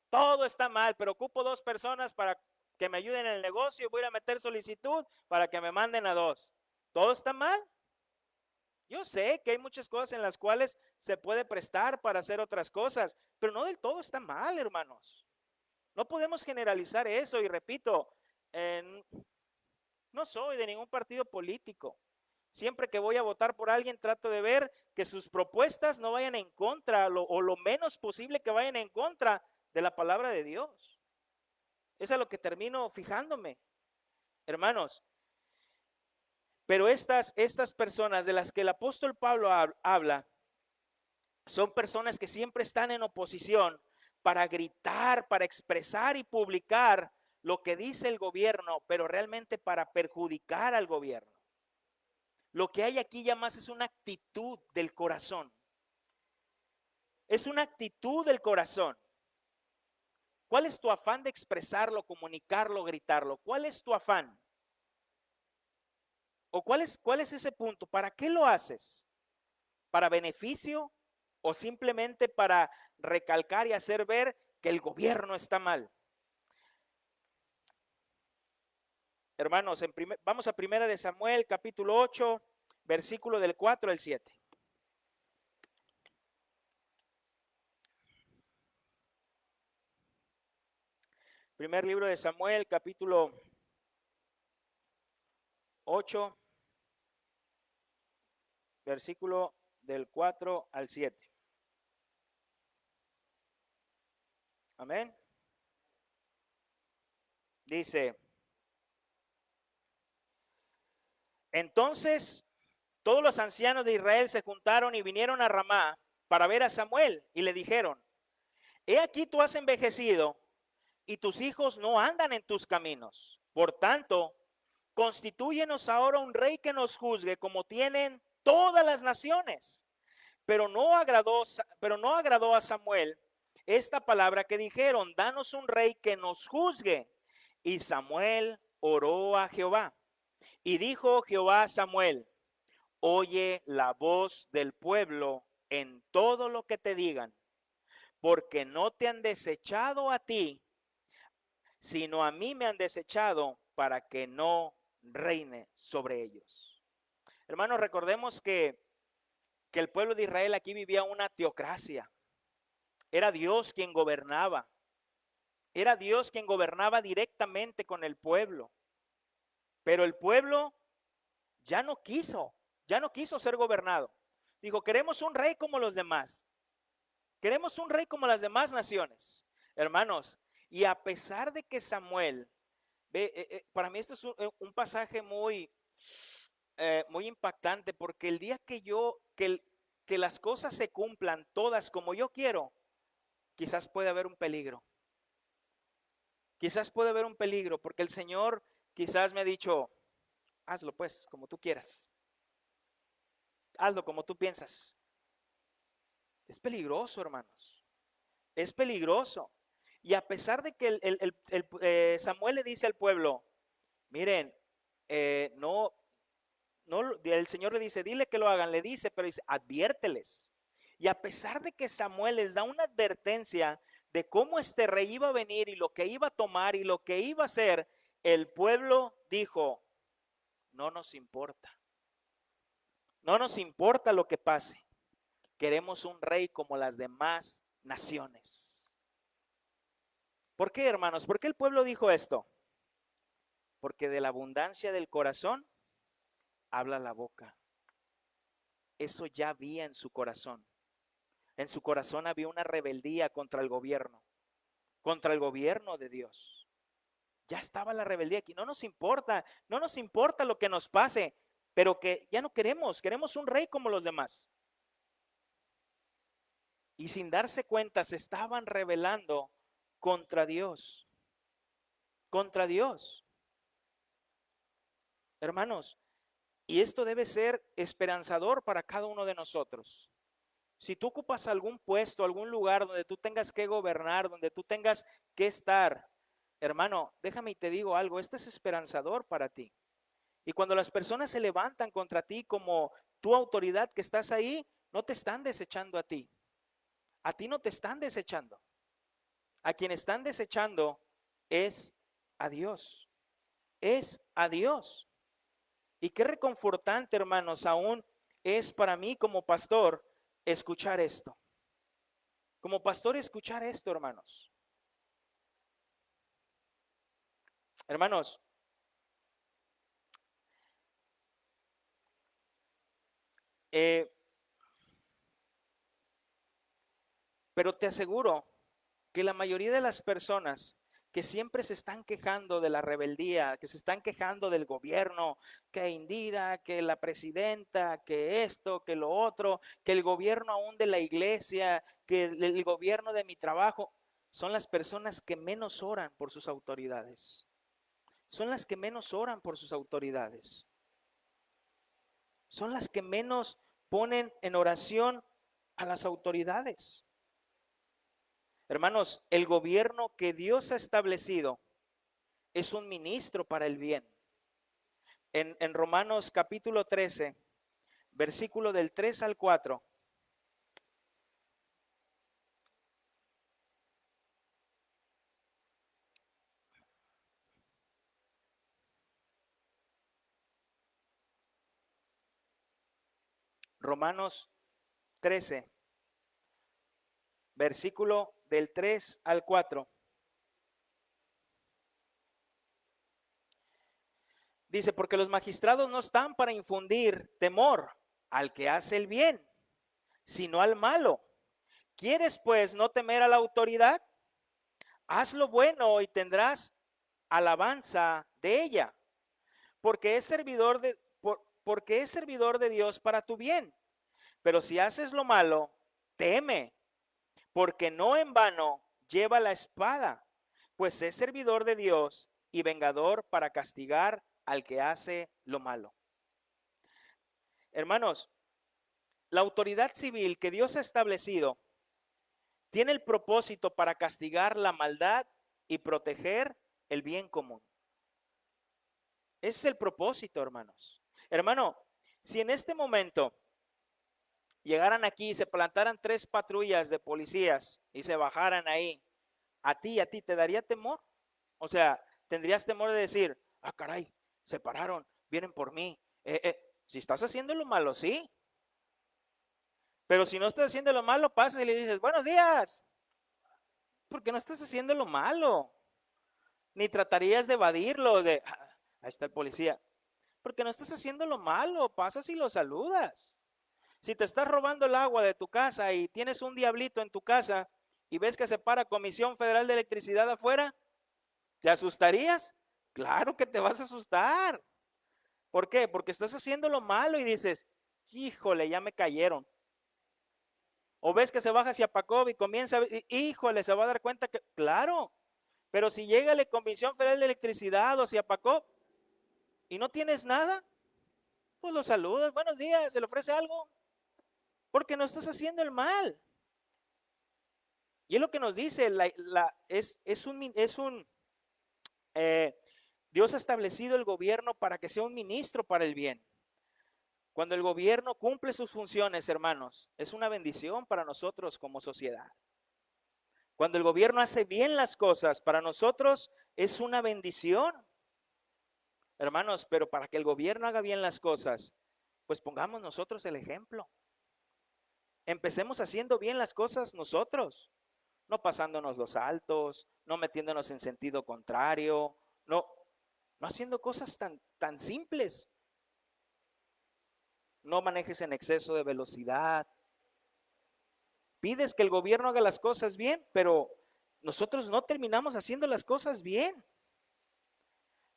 Todo está mal, pero ocupo 2 personas para que me ayuden en el negocio. Voy a meter solicitud para que me manden a 2. ¿Todo está mal? Yo sé que hay muchas cosas en las cuales se puede prestar para hacer otras cosas, pero no del todo está mal, hermanos. No podemos generalizar eso y repito, no soy de ningún partido político. Siempre que voy a votar por alguien trato de ver que sus propuestas no vayan en contra o lo menos posible que vayan en contra de la palabra de Dios. Es a lo que termino fijándome, hermanos. Pero estas personas de las que el apóstol Pablo habla son personas que siempre están en oposición para gritar, para expresar y publicar lo que dice el gobierno, pero realmente para perjudicar al gobierno. Lo que hay aquí ya más es una actitud del corazón. Es una actitud del corazón. ¿Cuál es tu afán de expresarlo, comunicarlo, gritarlo? ¿Cuál es tu afán? ¿O cuál es ese punto? ¿Para qué lo haces? ¿Para beneficio o simplemente para recalcar y hacer ver que el gobierno está mal? Hermanos, vamos a 1 de Samuel, capítulo 8, versículo del 4 al 7. Primer libro de Samuel, capítulo 8, versículo del 4 al 7. Amén. Dice, entonces todos los ancianos de Israel se juntaron y vinieron a Ramá para ver a Samuel y le dijeron, he aquí tú has envejecido y tus hijos no andan en tus caminos. Por tanto, constitúyenos ahora un rey que nos juzgue como tienen todas las naciones. Pero no agradó a Samuel esta palabra que dijeron, danos un rey que nos juzgue. Y Samuel oró a Jehová. Y dijo Jehová a Samuel, oye la voz del pueblo en todo lo que te digan, porque no te han desechado a ti, sino a mí me han desechado para que no reine sobre ellos. Hermanos, recordemos que el pueblo de Israel aquí vivía una teocracia. Era Dios quien gobernaba. Era Dios quien gobernaba directamente con el pueblo. Pero el pueblo ya no quiso ser gobernado. Dijo, queremos un rey como los demás. Queremos un rey como las demás naciones. Hermanos, y a pesar de que Samuel, para mí esto es un pasaje muy impactante, porque el día que las cosas se cumplan todas como yo quiero, quizás puede haber un peligro. Quizás puede haber un peligro, porque el Señor quizás me ha dicho, hazlo pues como tú quieras. Hazlo como tú piensas. Es peligroso, hermanos. Es peligroso. Y a pesar de que Samuel le dice al pueblo, miren, el Señor le dice, dile que lo hagan, le dice, pero dice, adviérteles. Y a pesar de que Samuel les da una advertencia de cómo este rey iba a venir y lo que iba a tomar y lo que iba a hacer, el pueblo dijo, no nos importa. No nos importa lo que pase. Queremos un rey como las demás naciones. ¿Por qué, hermanos? ¿Por qué el pueblo dijo esto? Porque de la abundancia del corazón habla la boca. Eso ya había en su corazón. En su corazón había una rebeldía contra el gobierno de Dios. Ya estaba la rebeldía aquí. No nos importa lo que nos pase, pero que ya no queremos un rey como los demás. Y sin darse cuenta se estaban rebelando contra Dios. Contra Dios. Hermanos, y esto debe ser esperanzador para cada uno de nosotros. Si tú ocupas algún puesto, algún lugar donde tú tengas que gobernar, donde tú tengas que estar, hermano, déjame y te digo algo, esto es esperanzador para ti. Y cuando las personas se levantan contra ti como tu autoridad que estás ahí, no te están desechando a ti. A ti no te están desechando. A quien están desechando es a Dios. Es a Dios. Y qué reconfortante, hermanos, aún es para mí como pastor escuchar esto. Como pastor escuchar esto, hermanos. Hermanos, eh, pero te aseguro que la mayoría de las personas que siempre se están quejando de la rebeldía, que se están quejando del gobierno, que Indira, que la presidenta, que esto, que lo otro, que el gobierno aún de la iglesia, que el gobierno de mi trabajo, son las personas que menos oran por sus autoridades. Son las que menos oran por sus autoridades. Son las que menos ponen en oración a las autoridades. Hermanos, el gobierno que Dios ha establecido es un ministro para el bien. En Romanos capítulo 13, versículo del 3 al 4. Romanos 13, versículo del 3 al 4. Dice, porque los magistrados no están para infundir temor al que hace el bien, sino al malo. ¿Quieres pues no temer a la autoridad? Haz lo bueno y tendrás alabanza de ella, porque es servidor porque es servidor de Dios para tu bien. Pero si haces lo malo, teme, porque no en vano lleva la espada, pues es servidor de Dios y vengador para castigar al que hace lo malo. Hermanos, la autoridad civil que Dios ha establecido tiene el propósito para castigar la maldad y proteger el bien común. Ese es el propósito, hermanos. Hermano, si en este momento llegaran aquí y se plantaran 3 patrullas de policías y se bajaran ahí, a ti, ¿te daría temor? O sea, tendrías temor de decir, ah, caray, se pararon, vienen por mí. Si estás haciendo lo malo, sí. Pero si no estás haciendo lo malo, pasas y le dices, buenos días. Porque no estás haciendo lo malo. Ni tratarías de evadirlo, de, ahí está el policía. Porque no estás haciendo lo malo, pasas y lo saludas. Si te estás robando el agua de tu casa y tienes un diablito en tu casa y ves que se para Comisión Federal de Electricidad afuera, ¿te asustarías? Claro que te vas a asustar. ¿Por qué? Porque estás haciendo lo malo y dices, híjole, ya me cayeron. O ves que se baja hacia Pacob y comienza, híjole, se va a dar cuenta que, claro, pero si llega la Comisión Federal de Electricidad o hacia Pacob y no tienes nada, pues lo saludas, buenos días, se le ofrece algo, porque no estás haciendo el mal. Y es lo que nos dice, Dios ha establecido el gobierno para que sea un ministro para el bien. Cuando el gobierno cumple sus funciones, hermanos, es una bendición para nosotros como sociedad. Cuando el gobierno hace bien las cosas, para nosotros es una bendición. Hermanos, pero para que el gobierno haga bien las cosas, pues pongamos nosotros el ejemplo. Empecemos haciendo bien las cosas nosotros, no pasándonos los altos, no metiéndonos en sentido contrario, no haciendo cosas tan simples. No manejes en exceso de velocidad. Pides que el gobierno haga las cosas bien, pero nosotros no terminamos haciendo las cosas bien.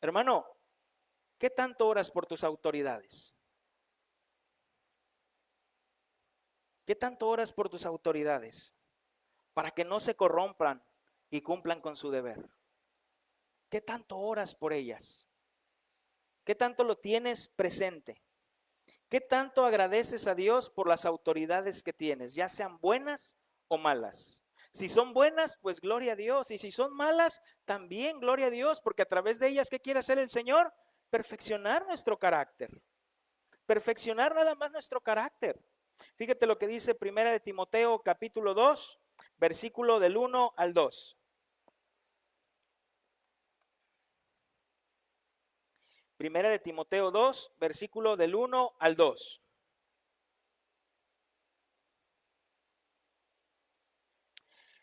Hermano, ¿qué tanto oras por tus autoridades? ¿Qué tanto oras por tus autoridades? Para que no se corrompan y cumplan con su deber. ¿Qué tanto oras por ellas? ¿Qué tanto lo tienes presente? ¿Qué tanto agradeces a Dios por las autoridades que tienes, ya sean buenas o malas? Si son buenas, pues gloria a Dios. Y si son malas, también gloria a Dios, porque a través de ellas, ¿qué quiere hacer el Señor? Perfeccionar nuestro carácter. Perfeccionar nada más nuestro carácter. Fíjate lo que dice Primera de Timoteo capítulo 2, versículo del 1 al 2. Primera de Timoteo 2, versículo del 1 al 2.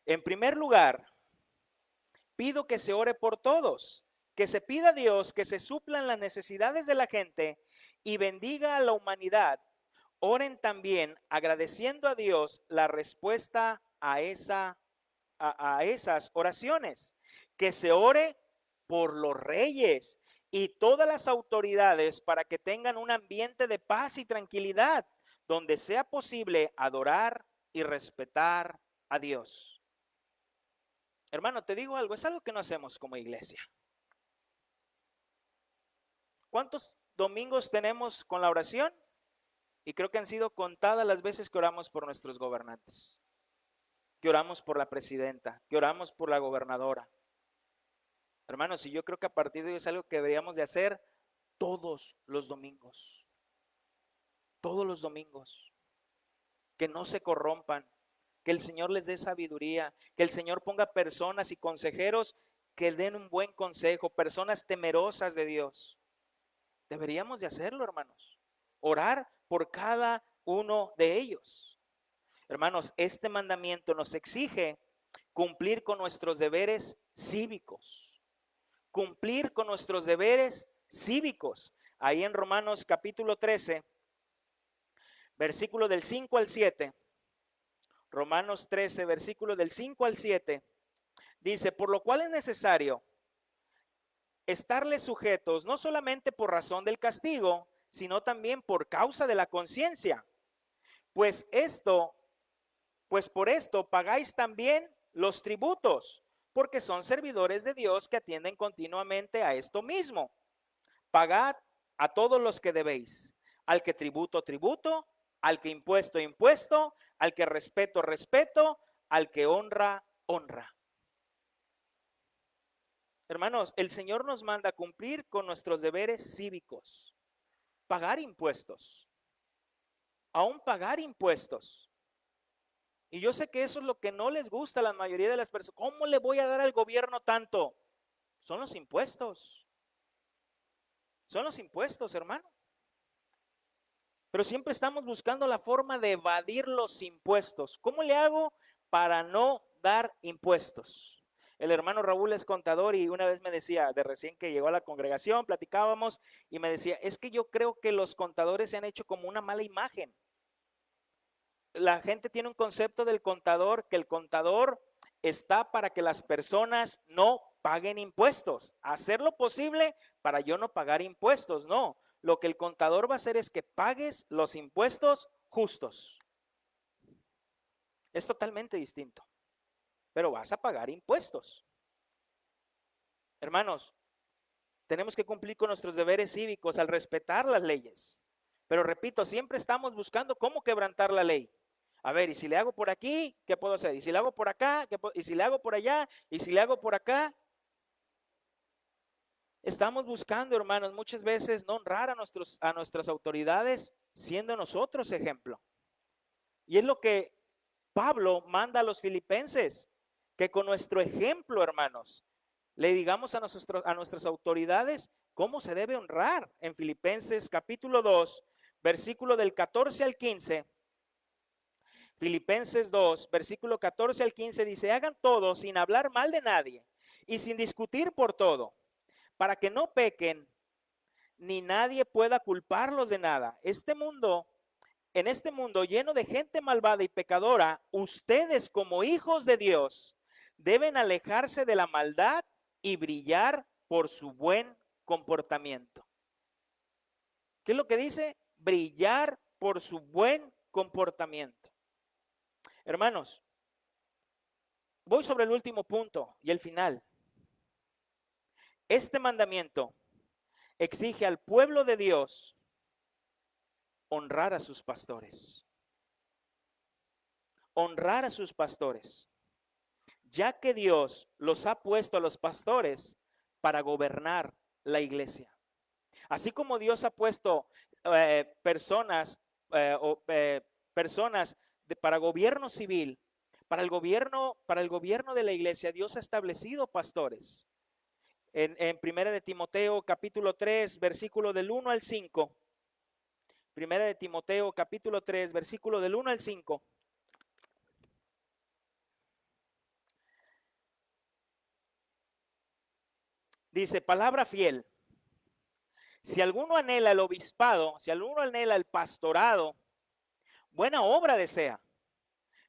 En primer lugar, pido que se ore por todos, que se pida a Dios que se suplan las necesidades de la gente y bendiga a la humanidad. Oren también agradeciendo a Dios la respuesta a esas oraciones. Que se ore por los reyes y todas las autoridades para que tengan un ambiente de paz y tranquilidad, donde sea posible adorar y respetar a Dios. Hermano, te digo algo, es algo que no hacemos como iglesia. ¿Cuántos domingos tenemos con la oración? Y creo que han sido contadas las veces que oramos por nuestros gobernantes, que oramos por la presidenta, que oramos por la gobernadora. Hermanos, y yo creo que a partir de hoy es algo que deberíamos de hacer todos los domingos. Todos los domingos. Que no se corrompan, que el Señor les dé sabiduría, que el Señor ponga personas y consejeros que den un buen consejo, personas temerosas de Dios. Deberíamos de hacerlo, hermanos. Orar por cada uno de ellos. Hermanos, este mandamiento nos exige cumplir con nuestros deberes cívicos. Cumplir con nuestros deberes cívicos. Ahí en Romanos capítulo 13, versículo del 5 al 7. Romanos 13, versículo del 5 al 7. Dice, por lo cual es necesario estarles sujetos, no solamente por razón del castigo, sino también por causa de la conciencia. Pues por esto pagáis también los tributos, porque son servidores de Dios que atienden continuamente a esto mismo. Pagad a todos los que debéis, al que tributo, tributo, al que impuesto, impuesto, al que respeto, respeto, al que honra, honra. Hermanos, el Señor nos manda a cumplir con nuestros deberes cívicos, pagar impuestos, aún pagar impuestos. Y yo sé que eso es lo que no les gusta a la mayoría de las personas. ¿Cómo le voy a dar al gobierno tanto? Son los impuestos. Son los impuestos, hermano. Pero siempre estamos buscando la forma de evadir los impuestos. ¿Cómo le hago para no dar impuestos? El hermano Raúl es contador y una vez me decía, de recién que llegó a la congregación, platicábamos y me decía, es que yo creo que los contadores se han hecho como una mala imagen. La gente tiene un concepto del contador, que el contador está para que las personas no paguen impuestos. Hacer lo posible para yo no pagar impuestos, no. Lo que el contador va a hacer es que pagues los impuestos justos. Es totalmente distinto, pero vas a pagar impuestos. Hermanos, tenemos que cumplir con nuestros deberes cívicos al respetar las leyes. Pero repito, siempre estamos buscando cómo quebrantar la ley. A ver, y si le hago por aquí, ¿qué puedo hacer? Y si le hago por acá, y si le hago por allá, y si le hago por acá. Estamos buscando, hermanos, muchas veces no honrar a nuestras autoridades, siendo nosotros ejemplo. Y es lo que Pablo manda a los filipenses, que con nuestro ejemplo, hermanos, le digamos a nuestras autoridades cómo se debe honrar. En Filipenses capítulo 2, versículo del 14 al 15. Filipenses 2, versículo 14 al 15 dice, hagan todo sin hablar mal de nadie y sin discutir por todo, para que no pequen ni nadie pueda culparlos de nada. En este mundo lleno de gente malvada y pecadora, ustedes como hijos de Dios deben alejarse de la maldad y brillar por su buen comportamiento. ¿Qué es lo que dice? Brillar por su buen comportamiento. Hermanos, voy sobre el último punto y el final. Este mandamiento exige al pueblo de Dios honrar a sus pastores. Honrar a sus pastores, ya que Dios los ha puesto a los pastores para gobernar la iglesia. Así como Dios ha puesto personas para gobierno civil, para el gobierno de la iglesia, Dios ha establecido pastores. En Primera de Timoteo capítulo 3, versículo del 1 al 5. Primera de Timoteo capítulo 3, versículo del 1 al 5. Dice, palabra fiel. Si alguno anhela el obispado, si alguno anhela el pastorado, buena obra desea.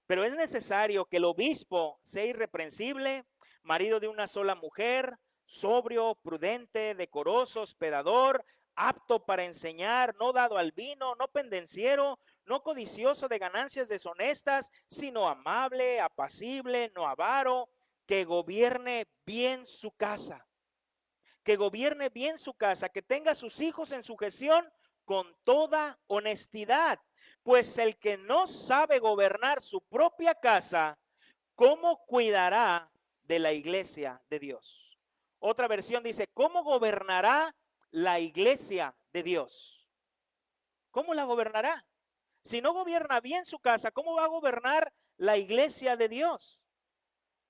Pero es necesario que el obispo sea irreprensible, marido de una sola mujer, sobrio, prudente, decoroso, hospedador, apto para enseñar, no dado al vino, no pendenciero, no codicioso de ganancias deshonestas, sino amable, apacible, no avaro, que gobierne bien su casa. Que gobierne bien su casa, que tenga a sus hijos en sujeción con toda honestidad. Pues el que no sabe gobernar su propia casa, ¿cómo cuidará de la iglesia de Dios? Otra versión dice, ¿cómo gobernará la iglesia de Dios? ¿Cómo la gobernará? Si no gobierna bien su casa, ¿cómo va a gobernar la iglesia de Dios?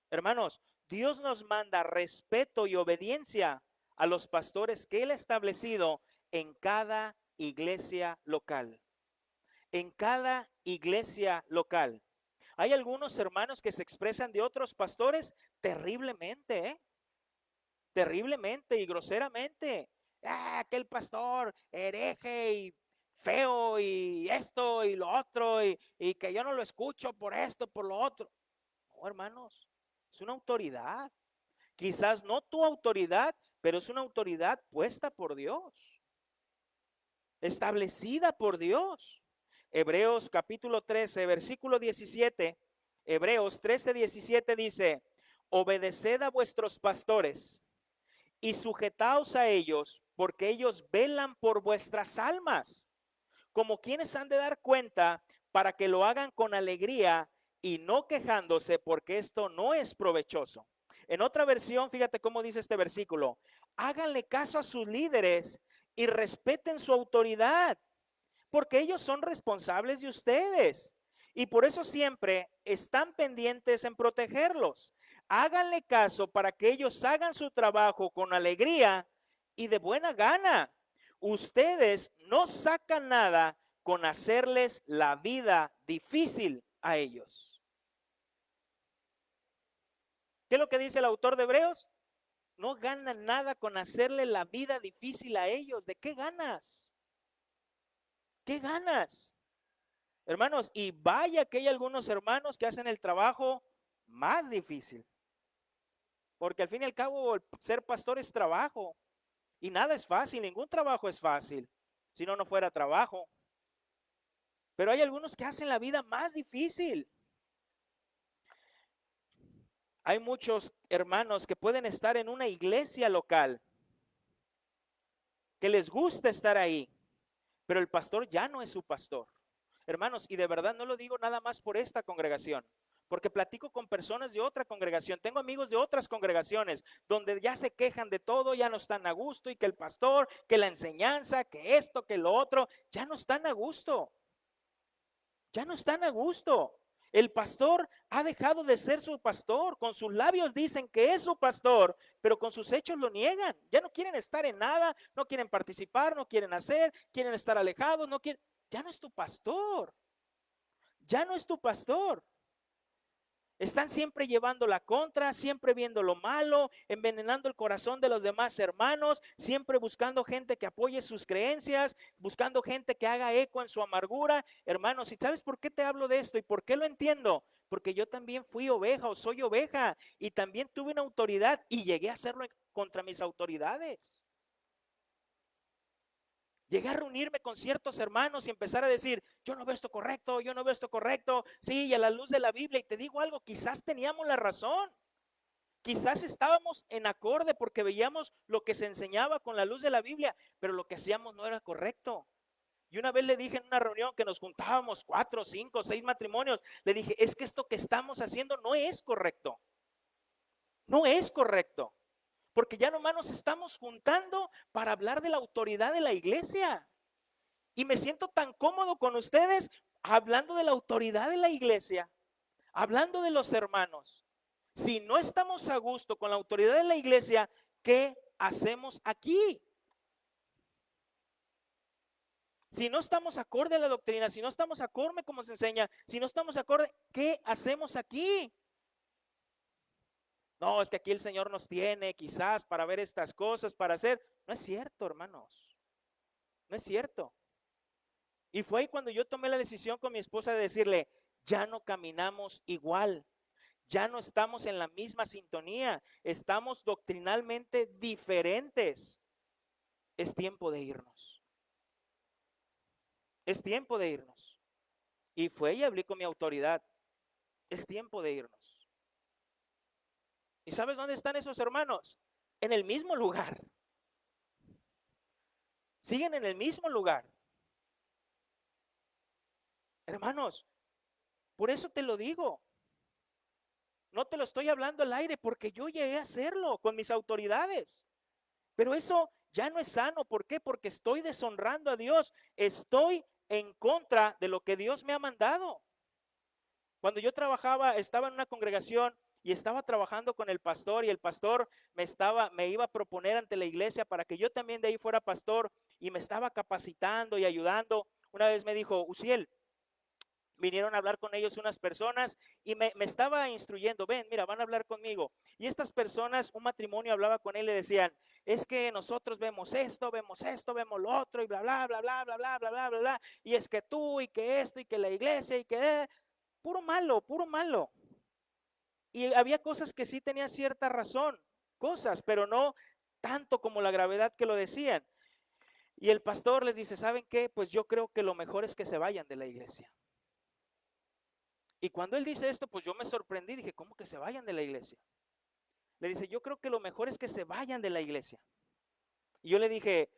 Hermanos, Dios nos manda respeto y obediencia a los pastores que Él ha establecido en cada iglesia local. En cada iglesia local. Hay algunos hermanos que se expresan de otros pastores terriblemente, terriblemente y groseramente. Aquel pastor hereje y feo y esto y lo otro y que yo no lo escucho por esto, por lo otro. No, hermanos, es una autoridad. Quizás no tu autoridad, pero es una autoridad puesta por Dios, establecida por Dios. Hebreos capítulo 13, versículo 17. Hebreos 13, 17 dice, obedeced a vuestros pastores y sujetaos a ellos, porque ellos velan por vuestras almas, como quienes han de dar cuenta, para que lo hagan con alegría y no quejándose, porque esto no es provechoso. En otra versión, fíjate cómo dice este versículo, háganle caso a sus líderes y respeten su autoridad, porque ellos son responsables de ustedes y por eso siempre están pendientes en protegerlos. Háganle caso para que ellos hagan su trabajo con alegría y de buena gana. Ustedes no sacan nada con hacerles la vida difícil a ellos. ¿Qué es lo que dice el autor de Hebreos? No ganan nada con hacerle la vida difícil a ellos. ¿De qué ganas? ¿Qué ganas? Hermanos, y vaya que hay algunos hermanos que hacen el trabajo más difícil. Porque al fin y al cabo ser pastor es trabajo. Y nada es fácil, ningún trabajo es fácil. Si no, no fuera trabajo. Pero hay algunos que hacen la vida más difícil. Hay muchos hermanos que pueden estar en una iglesia local, que les gusta estar ahí, pero el pastor ya no es su pastor. Hermanos, y de verdad no lo digo nada más por esta congregación, porque platico con personas de otra congregación, tengo amigos de otras congregaciones, donde ya se quejan de todo, ya no están a gusto, y que el pastor, que la enseñanza, que esto, que lo otro, ya no están a gusto. Ya no están a gusto. El pastor ha dejado de ser su pastor. Con sus labios dicen que es su pastor, pero con sus hechos lo niegan. Ya no quieren estar en nada, no quieren participar, no quieren hacer, quieren estar alejados, no quieren. Ya no es tu pastor. Ya no es tu pastor. Están siempre llevando la contra, siempre viendo lo malo, envenenando el corazón de los demás hermanos, siempre buscando gente que apoye sus creencias, buscando gente que haga eco en su amargura. Hermanos, ¿y sabes por qué te hablo de esto y por qué lo entiendo? Porque yo también fui oveja o soy oveja y también tuve una autoridad y llegué a hacerlo contra mis autoridades. Llegué a reunirme con ciertos hermanos y empezar a decir, yo no veo esto correcto, yo no veo esto correcto. Sí, y a la luz de la Biblia, y te digo algo, quizás teníamos la razón. Quizás estábamos en acorde porque veíamos lo que se enseñaba con la luz de la Biblia, pero lo que hacíamos no era correcto. Y una vez le dije en una reunión que nos juntábamos 4, 5, 6 matrimonios, le dije, es que esto que estamos haciendo no es correcto. No es correcto. Porque ya nomás nos estamos juntando para hablar de la autoridad de la iglesia. Y me siento tan cómodo con ustedes hablando de la autoridad de la iglesia, hablando de los hermanos. Si no estamos a gusto con la autoridad de la iglesia, ¿qué hacemos aquí? Si no estamos acorde a la doctrina, si no estamos acorde como se enseña, si no estamos acorde, ¿qué hacemos aquí? No, es que aquí el Señor nos tiene quizás para ver estas cosas, para hacer. No es cierto, hermanos. No es cierto. Y fue ahí cuando yo tomé la decisión con mi esposa de decirle, ya no caminamos igual, ya no estamos en la misma sintonía, estamos doctrinalmente diferentes. Es tiempo de irnos. Es tiempo de irnos. Y fue y hablé con mi autoridad. Es tiempo de irnos. ¿Y sabes dónde están esos hermanos? En el mismo lugar. Siguen en el mismo lugar. Hermanos, por eso te lo digo. No te lo estoy hablando al aire porque yo llegué a hacerlo con mis autoridades. Pero eso ya no es sano. ¿Por qué? Porque estoy deshonrando a Dios. Estoy en contra de lo que Dios me ha mandado. Cuando yo trabajaba, estaba en una congregación y estaba trabajando con el pastor y el pastor me iba a proponer ante la iglesia para que yo también de ahí fuera pastor y me estaba capacitando y ayudando. Una vez me dijo, Uziel, vinieron a hablar con ellos unas personas y me estaba instruyendo, ven, mira, van a hablar conmigo. Y estas personas, un matrimonio hablaba con él y le decían, es que nosotros vemos esto, vemos lo otro y bla, bla, bla, bla, bla, bla, bla, bla, bla, bla. Y es que tú y que esto y que la iglesia y que puro malo, puro malo. Y había cosas que sí tenía cierta razón, cosas, pero no tanto como la gravedad que lo decían. Y el pastor les dice, ¿saben qué? Pues yo creo que lo mejor es que se vayan de la iglesia. Y cuando él dice esto, pues yo me sorprendí, dije, ¿cómo que se vayan de la iglesia? Le dice, yo creo que lo mejor es que se vayan de la iglesia. Y yo le dije,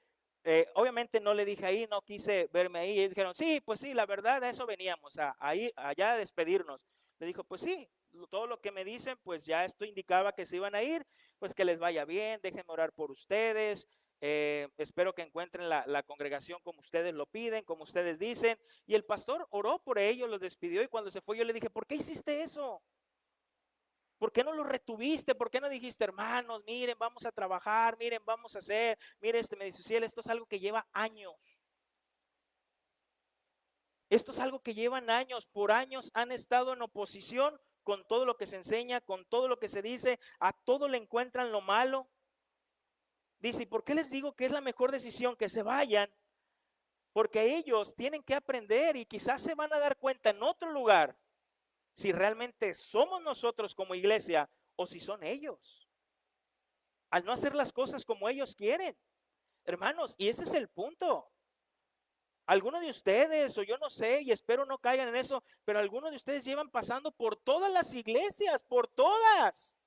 obviamente no le dije ahí, no quise verme ahí. Y ellos dijeron, sí, pues sí, la verdad, a eso veníamos, allá a despedirnos. Le dijo, pues sí, todo lo que me dicen, pues ya esto indicaba que se iban a ir, pues que les vaya bien, déjenme orar por ustedes, espero que encuentren la congregación como ustedes lo piden, como ustedes dicen. Y el pastor oró por ellos, los despidió y cuando se fue yo le dije, ¿por qué hiciste eso? ¿Por qué no lo retuviste? ¿Por qué no dijiste, hermanos, miren, vamos a trabajar, miren, vamos a hacer, mire, me dice, Uziel, esto es algo que lleva años. Esto es algo que llevan años, por años han estado en oposición con todo lo que se enseña, con todo lo que se dice, a todo le encuentran lo malo. Dice, ¿y por qué les digo que es la mejor decisión que se vayan? Porque ellos tienen que aprender y quizás se van a dar cuenta en otro lugar si realmente somos nosotros como iglesia o si son ellos. Al no hacer las cosas como ellos quieren. Hermanos, y ese es el punto. Algunos de ustedes, o yo no sé, y espero no caigan en eso, pero algunos de ustedes llevan pasando por todas las iglesias, por todas.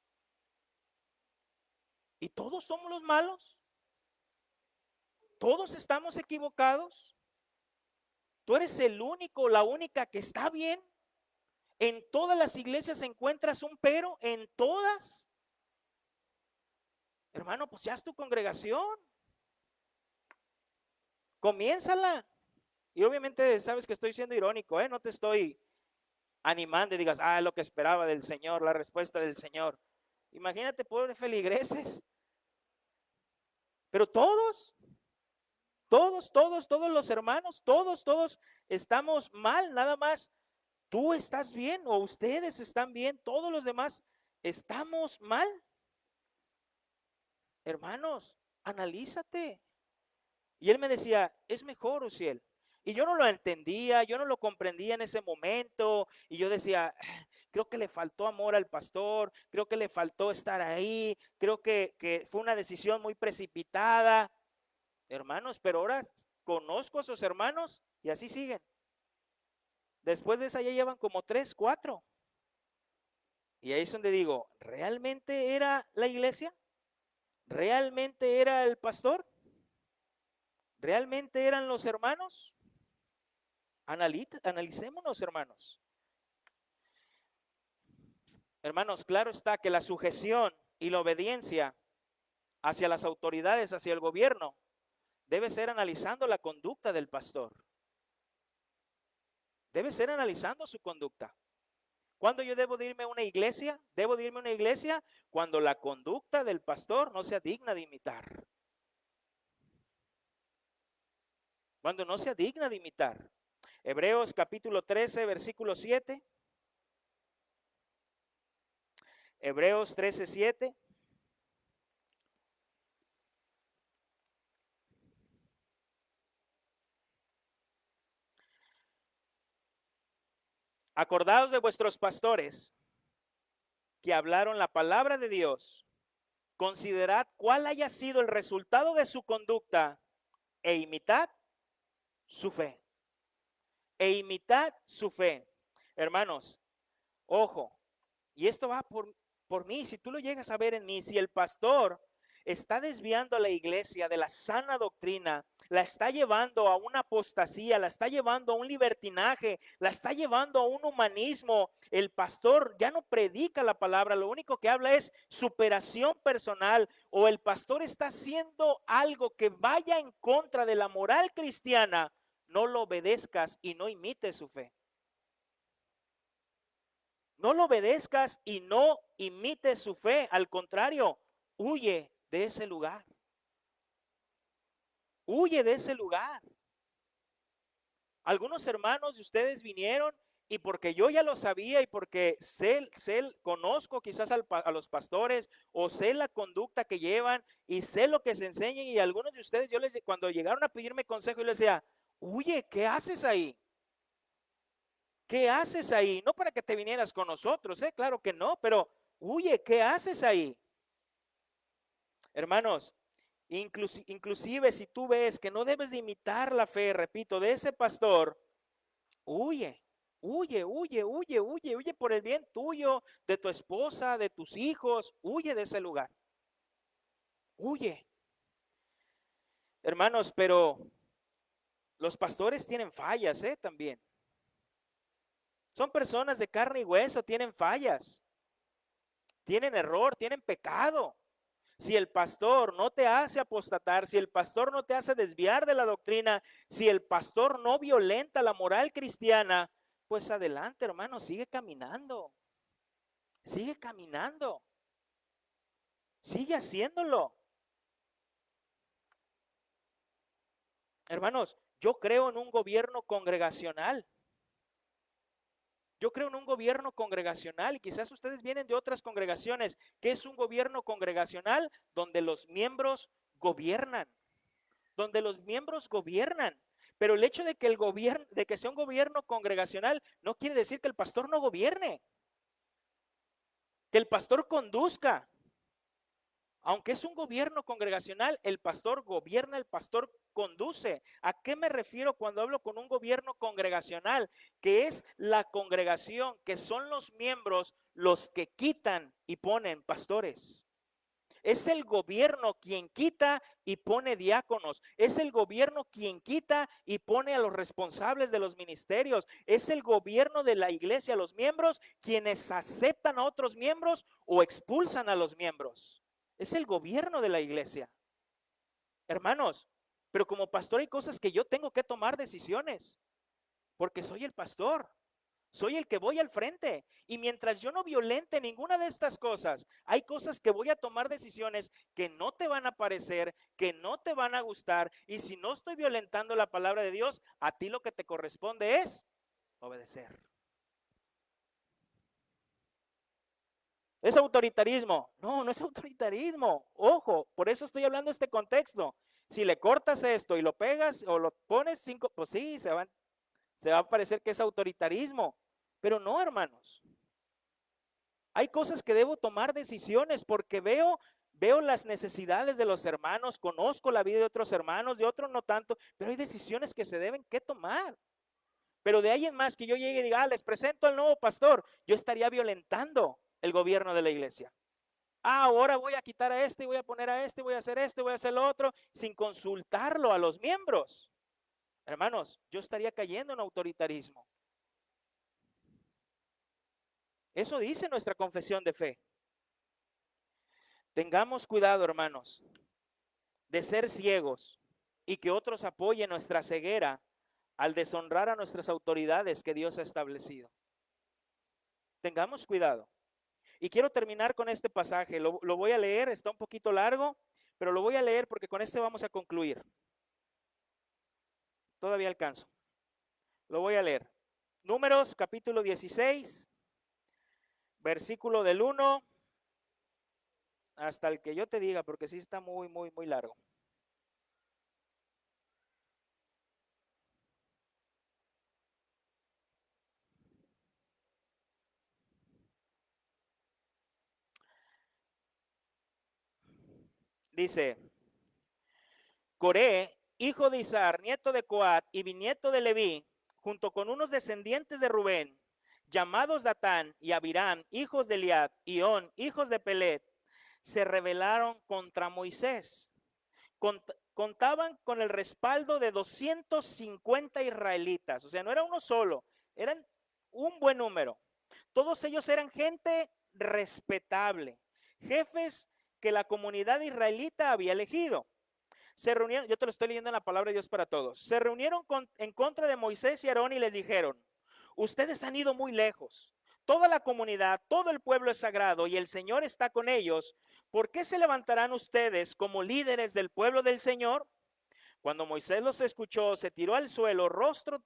¿Y todos somos los malos? ¿Todos estamos equivocados? ¿Tú eres el único, la única que está bien? ¿En todas las iglesias encuentras un pero? ¿En todas? Hermano, pues ya es tu congregación. Comiénzala. Y obviamente sabes que estoy siendo irónico, ¿eh? No te estoy animando y digas, lo que esperaba del Señor, la respuesta del Señor. Imagínate, pobres feligreses. Pero todos los hermanos, todos estamos mal, nada más. Tú estás bien o ustedes están bien, todos los demás estamos mal. Hermanos, analízate. Y él me decía, es mejor, Uziel. Y yo no lo entendía, yo no lo comprendía en ese momento. Y yo decía, creo que le faltó amor al pastor, creo que le faltó estar ahí, creo que fue una decisión muy precipitada. Hermanos, pero ahora conozco a sus hermanos y así siguen. Después de esa ya llevan como 3, 4. Y ahí es donde digo, ¿realmente era la iglesia? ¿Realmente era el pastor? ¿Realmente eran los hermanos? Analicémonos, hermanos. Hermanos, claro está que la sujeción y la obediencia hacia las autoridades, hacia el gobierno, debe ser analizando la conducta del pastor. Debe ser analizando su conducta. ¿Cuándo yo debo de irme a una iglesia? Debo de irme a una iglesia cuando la conducta del pastor no sea digna de imitar. Cuando no sea digna de imitar. Hebreos capítulo 13, versículo 7. Hebreos 13, 7. Acordaos de vuestros pastores que hablaron la palabra de Dios. Considerad cuál haya sido el resultado de su conducta e imitad su fe. E imitad su fe. Hermanos, ojo, y esto va por mí. Si tú lo llegas a ver en mí, si el pastor está desviando a la iglesia de la sana doctrina, la está llevando a una apostasía, la está llevando a un libertinaje, la está llevando a un humanismo, el pastor ya no predica la palabra, lo único que habla es superación personal, o el pastor está haciendo algo que vaya en contra de la moral cristiana, no lo obedezcas y no imites su fe. No lo obedezcas y no imites su fe. Al contrario, huye de ese lugar. Huye de ese lugar. Algunos hermanos de ustedes vinieron y porque yo ya lo sabía y porque conozco quizás a los pastores o sé la conducta que llevan y sé lo que se enseñan, y algunos de ustedes, cuando llegaron a pedirme consejo, yo les decía, huye, ¿qué haces ahí? ¿Qué haces ahí? No para que te vinieras con nosotros, claro que no, pero huye, ¿qué haces ahí? Hermanos, inclusive si tú ves que no debes de imitar la fe, repito, de ese pastor, huye, huye, huye, huye, huye, huye por el bien tuyo, de tu esposa, de tus hijos, huye de ese lugar. Huye. Hermanos, pero los pastores tienen fallas, también. Son personas de carne y hueso, tienen fallas, tienen error, tienen pecado. Si el pastor no te hace apostatar, si el pastor no te hace desviar de la doctrina, si el pastor no violenta la moral cristiana, pues adelante, hermano, sigue caminando. Sigue caminando. Sigue haciéndolo. Hermanos, yo creo en un gobierno congregacional. Yo creo en un gobierno congregacional, y quizás ustedes vienen de otras congregaciones, que es un gobierno congregacional donde los miembros gobiernan, donde los miembros gobiernan. Pero el hecho de que de que sea un gobierno congregacional no quiere decir que el pastor no gobierne, que el pastor conduzca. Aunque es un gobierno congregacional, el pastor gobierna, el pastor conduce. ¿A qué me refiero cuando hablo con un gobierno congregacional? Que es la congregación, que son los miembros los que quitan y ponen pastores. Es el gobierno quien quita y pone diáconos. Es el gobierno quien quita y pone a los responsables de los ministerios. Es el gobierno de la iglesia, los miembros, quienes aceptan a otros miembros o expulsan a los miembros. Es el gobierno de la iglesia. Hermanos, pero como pastor hay cosas que yo tengo que tomar decisiones, porque soy el pastor. Soy el que voy al frente, y mientras yo no violente ninguna de estas cosas, hay cosas que voy a tomar decisiones que no te van a parecer, que no te van a gustar, y si no estoy violentando la palabra de Dios, a ti lo que te corresponde es obedecer. ¿Es autoritarismo? No, no es autoritarismo. Ojo, por eso estoy hablando de este contexto. Si le cortas esto y lo pegas o lo pones 5, pues sí, se va a parecer que es autoritarismo. Pero no, hermanos. Hay cosas que debo tomar decisiones porque veo las necesidades de los hermanos, conozco la vida de otros hermanos, de otros no tanto, pero hay decisiones que se deben que tomar. Pero de ahí en más que yo llegue y diga, les presento al nuevo pastor, yo estaría violentando el gobierno de la iglesia. Ahora voy a quitar a este, voy a poner a este, voy a hacer lo otro, sin consultarlo a los miembros. Hermanos, yo estaría cayendo en autoritarismo. Eso dice nuestra confesión de fe. Tengamos cuidado, hermanos, de ser ciegos y que otros apoyen nuestra ceguera al deshonrar a nuestras autoridades que Dios ha establecido. Tengamos cuidado. Y quiero terminar con este pasaje. Lo voy a leer, está un poquito largo, pero lo voy a leer porque con este vamos a concluir. Todavía alcanzo. Lo voy a leer. Números capítulo 16, versículo del 1 hasta el que yo te diga, porque sí está muy, muy, muy largo. Dice, Coré, hijo de Izar, nieto de Coat y bisnieto de Leví, junto con unos descendientes de Rubén, llamados Datán y Abirán, hijos de Eliab, y On, hijos de Pelet, se rebelaron contra Moisés. Contaban con el respaldo de 250 israelitas, o sea, no era uno solo, eran un buen número. Todos ellos eran gente respetable, jefes que la comunidad israelita había elegido. Se reunieron, yo te lo estoy leyendo en la palabra de Dios para todos. Se reunieron en contra de Moisés y Aarón y les dijeron, ustedes han ido muy lejos. Toda la comunidad, todo el pueblo es sagrado y el Señor está con ellos. ¿Por qué se levantarán ustedes como líderes del pueblo del Señor? Cuando Moisés los escuchó, se tiró al suelo, rostro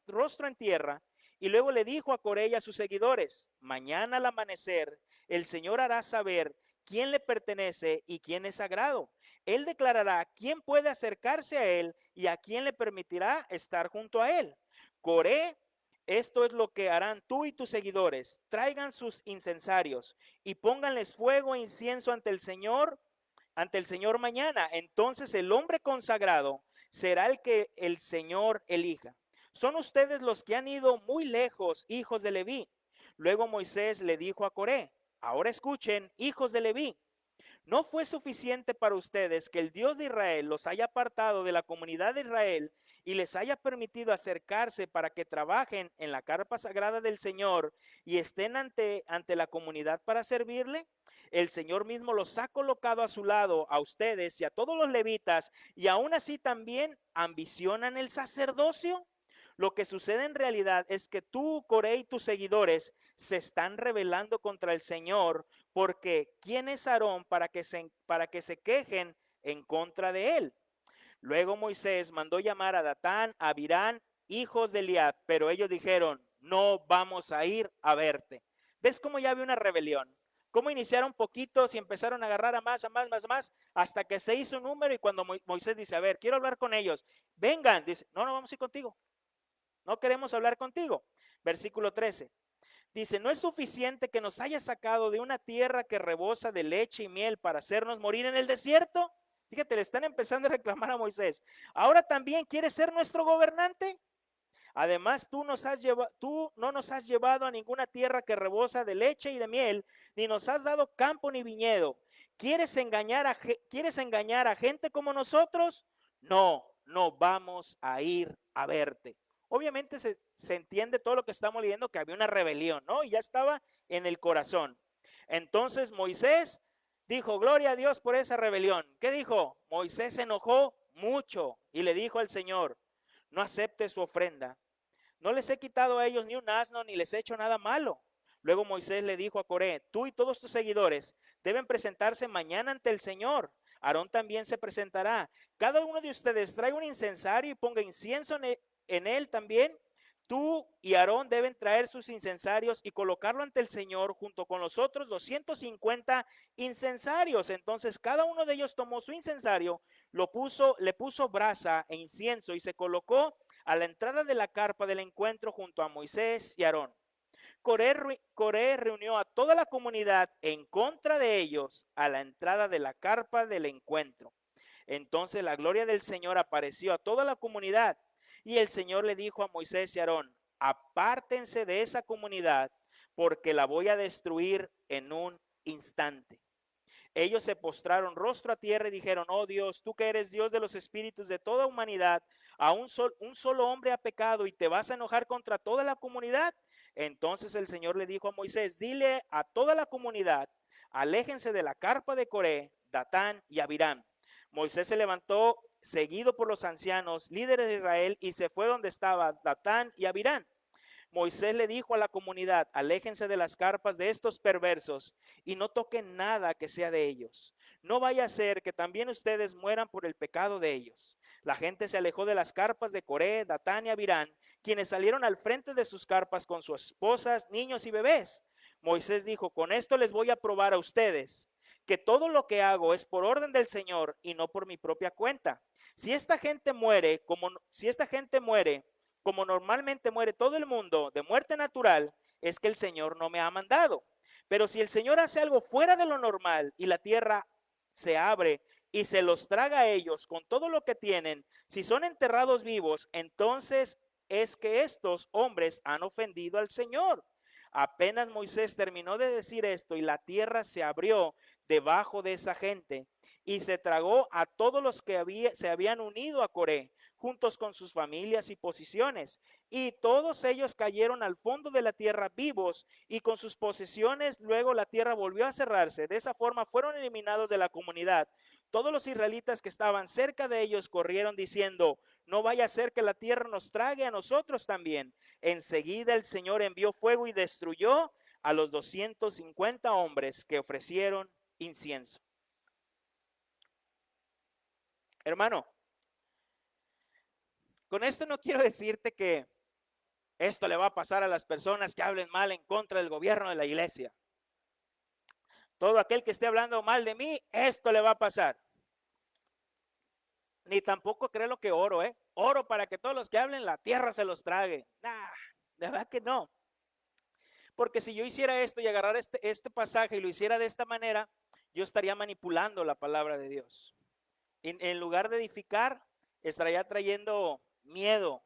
en tierra, y luego le dijo a Coré y a sus seguidores, mañana al amanecer, el Señor hará saber quién le pertenece y quién es sagrado. Él declarará quién puede acercarse a él y a quién le permitirá estar junto a él. Coré, esto es lo que harán tú y tus seguidores. Traigan sus incensarios y pónganles fuego e incienso ante el Señor mañana. Entonces el hombre consagrado será el que el Señor elija. Son ustedes los que han ido muy lejos, hijos de Leví. Luego Moisés le dijo a Coré, ahora escuchen, hijos de Leví, ¿no fue suficiente para ustedes que el Dios de Israel los haya apartado de la comunidad de Israel y les haya permitido acercarse para que trabajen en la carpa sagrada del Señor y estén ante la comunidad para servirle? El Señor mismo los ha colocado a su lado, a ustedes y a todos los levitas, y aún así también ambicionan el sacerdocio. Lo que sucede en realidad es que tú, Coré, y tus seguidores se están rebelando contra el Señor, porque ¿quién es Aarón para que se quejen en contra de él? Luego Moisés mandó llamar a Datán, a Abirán, hijos de Eliab, pero ellos dijeron, no vamos a ir a verte. ¿Ves cómo ya había una rebelión? Cómo iniciaron poquitos y empezaron a agarrar a más, hasta que se hizo un número, y cuando Moisés dice, a ver, quiero hablar con ellos, vengan, dice, no, no vamos a ir contigo. No queremos hablar contigo. Versículo 13. Dice, no es suficiente que nos haya sacado de una tierra que rebosa de leche y miel para hacernos morir en el desierto. Fíjate, le están empezando a reclamar a Moisés. Ahora también quieres ser nuestro gobernante. Además, tú no nos has llevado a ninguna tierra que rebosa de leche y de miel, ni nos has dado campo ni viñedo. ¿Quieres engañar a gente como nosotros? No, no vamos a ir a verte. Obviamente se entiende todo lo que estamos leyendo, que había una rebelión, ¿no? Y ya estaba en el corazón. Entonces Moisés dijo, gloria a Dios por esa rebelión. ¿Qué dijo? Moisés se enojó mucho y le dijo al Señor, no acepte su ofrenda. No les he quitado a ellos ni un asno, ni les he hecho nada malo. Luego Moisés le dijo a Coré, tú y todos tus seguidores deben presentarse mañana ante el Señor. Aarón también se presentará. Cada uno de ustedes trae un incensario y ponga incienso en él también. Tú y Aarón deben traer sus incensarios y colocarlo ante el Señor junto con los otros 250 incensarios. Entonces cada uno de ellos tomó su incensario, le puso brasa e incienso y se colocó a la entrada de la carpa del encuentro junto a Moisés y Aarón. Coré reunió a toda la comunidad en contra de ellos a la entrada de la carpa del encuentro. Entonces la gloria del Señor apareció a toda la comunidad y el Señor le dijo a Moisés y Aarón, apártense de esa comunidad porque la voy a destruir en un instante. Ellos se postraron rostro a tierra y dijeron, oh Dios, tú que eres Dios de los espíritus de toda humanidad, a un solo hombre ha pecado y te vas a enojar contra toda la comunidad. Entonces el Señor le dijo a Moisés, dile a toda la comunidad, aléjense de la carpa de Coré, Datán y Abiram. Moisés se levantó seguido por los ancianos, líderes de Israel, y se fue donde estaba Datán y Abiram. Moisés le dijo a la comunidad, aléjense de las carpas de estos perversos y no toquen nada que sea de ellos. No vaya a ser que también ustedes mueran por el pecado de ellos. La gente se alejó de las carpas de Coré, Datán y Abirán, quienes salieron al frente de sus carpas con sus esposas, niños y bebés. Moisés dijo, con esto les voy a probar a ustedes que todo lo que hago es por orden del Señor y no por mi propia cuenta. Si esta gente muere, como normalmente muere todo el mundo de muerte natural, es que el Señor no me ha mandado. Pero si el Señor hace algo fuera de lo normal y la tierra se abre y se los traga a ellos con todo lo que tienen, si son enterrados vivos, entonces es que estos hombres han ofendido al Señor. Apenas Moisés terminó de decir esto y la tierra se abrió debajo de esa gente y se tragó a todos los que se habían unido a Coré, juntos con sus familias y posiciones, y todos ellos cayeron al fondo de la tierra vivos y con sus posesiones. Luego la tierra volvió a cerrarse. De esa forma fueron eliminados de la comunidad. Todos los israelitas que estaban cerca de ellos corrieron diciendo, no vaya a ser que la tierra nos trague a nosotros también. Enseguida el Señor envió fuego y destruyó a los 250 hombres que ofrecieron incienso. Hermano, con esto no quiero decirte que esto le va a pasar a las personas que hablen mal en contra del gobierno de la iglesia. Todo aquel que esté hablando mal de mí, esto le va a pasar. Ni tampoco creo lo que oro, ¿eh? Oro para que todos los que hablen la tierra se los trague. Nah, de verdad que no. Porque si yo hiciera esto y agarrar este pasaje y lo hiciera de esta manera, yo estaría manipulando la palabra de Dios. En lugar de edificar, estaría trayendo miedo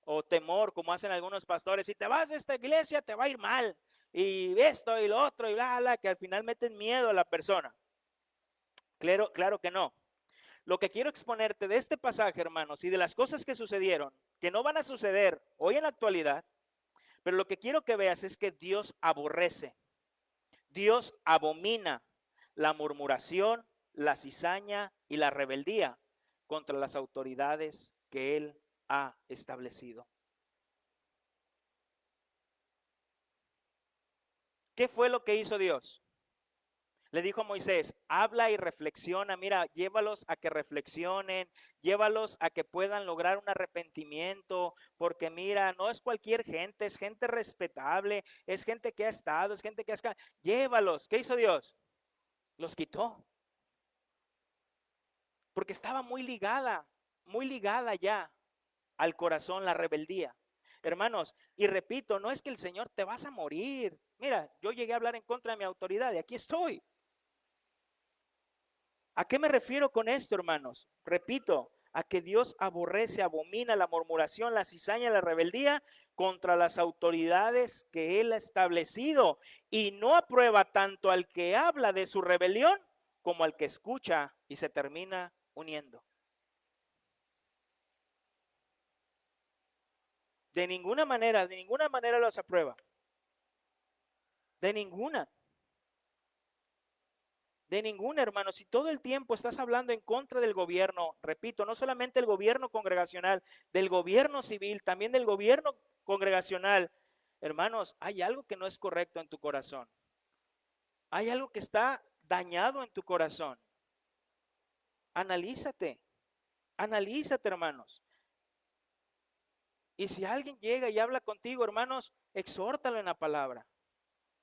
o temor, como hacen algunos pastores. Si te vas de esta iglesia, te va a ir mal. Y esto y lo otro y bla, bla, que al final meten miedo a la persona. Claro que no. Lo que quiero exponerte de este pasaje, hermanos, y de las cosas que sucedieron, que no van a suceder hoy en la actualidad, pero lo que quiero que veas es que Dios aborrece, Dios abomina la murmuración, la cizaña y la rebeldía contra las autoridades que Él ha establecido. ¿Qué fue lo que hizo Dios? Le dijo a Moisés, habla y reflexiona, mira, llévalos a que reflexionen, llévalos a que puedan lograr un arrepentimiento, porque mira, no es cualquier gente, es gente respetable, es gente que ha estado, es gente que ha... Llévalos. ¿Qué hizo Dios? Los quitó, porque estaba muy ligada ya al corazón la rebeldía. Hermanos, y repito, no es que el Señor te vas a morir. Mira, yo llegué a hablar en contra de mi autoridad y aquí estoy. ¿A qué me refiero con esto, hermanos? Repito, a que Dios aborrece, abomina la murmuración, la cizaña, la rebeldía contra las autoridades que Él ha establecido y no aprueba tanto al que habla de su rebelión como al que escucha y se termina uniendo. De ninguna manera los aprueba. De ninguna. De ninguna, hermano. Si todo el tiempo estás hablando en contra del gobierno, repito, no solamente el gobierno congregacional, del gobierno civil, también del gobierno congregacional, hermanos, hay algo que no es correcto en tu corazón. Hay algo que está dañado en tu corazón. Analízate, analízate, hermanos. Y si alguien llega y habla contigo, hermanos, exhórtalo en la palabra.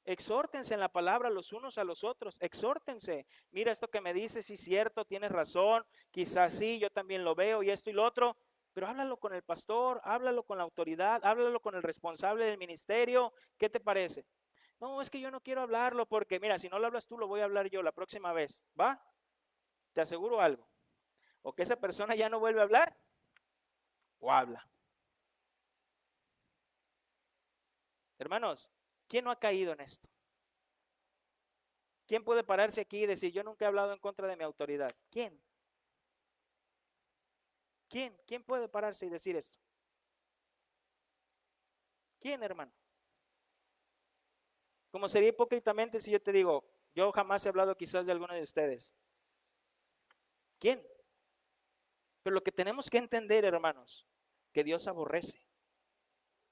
Exhórtense en la palabra los unos a los otros, exhórtense. Mira, esto que me dices, sí es cierto, tienes razón, quizás sí, yo también lo veo y esto y lo otro, pero háblalo con el pastor, háblalo con la autoridad, háblalo con el responsable del ministerio. ¿Qué te parece? No, es que yo no quiero hablarlo porque, mira, si no lo hablas tú, lo voy a hablar yo la próxima vez, ¿va? Te aseguro algo, o que esa persona ya no vuelve a hablar o habla. Hermanos, ¿quién no ha caído en esto? ¿Quién puede pararse aquí y decir, yo nunca he hablado en contra de mi autoridad? ¿Quién? ¿Quién? ¿Quién puede pararse y decir esto? ¿Quién, hermano? Como sería hipócritamente si yo te digo, yo jamás he hablado quizás de alguno de ustedes. ¿Quién? Pero lo que tenemos que entender, hermanos, que Dios aborrece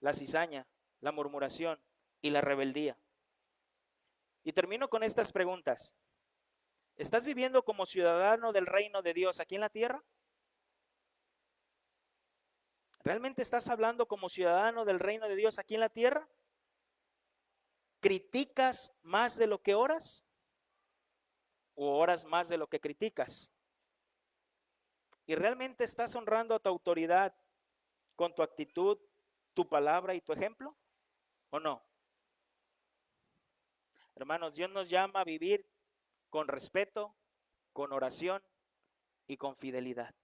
la cizaña, la murmuración y la rebeldía. Y termino con estas preguntas. ¿Estás viviendo como ciudadano del reino de Dios aquí en la tierra? ¿Realmente estás hablando como ciudadano del reino de Dios aquí en la tierra? ¿Criticas más de lo que oras? ¿O oras más de lo que criticas? ¿Y realmente estás honrando a tu autoridad con tu actitud, tu palabra y tu ejemplo? ¿O no? Hermanos, Dios nos llama a vivir con respeto, con oración y con fidelidad.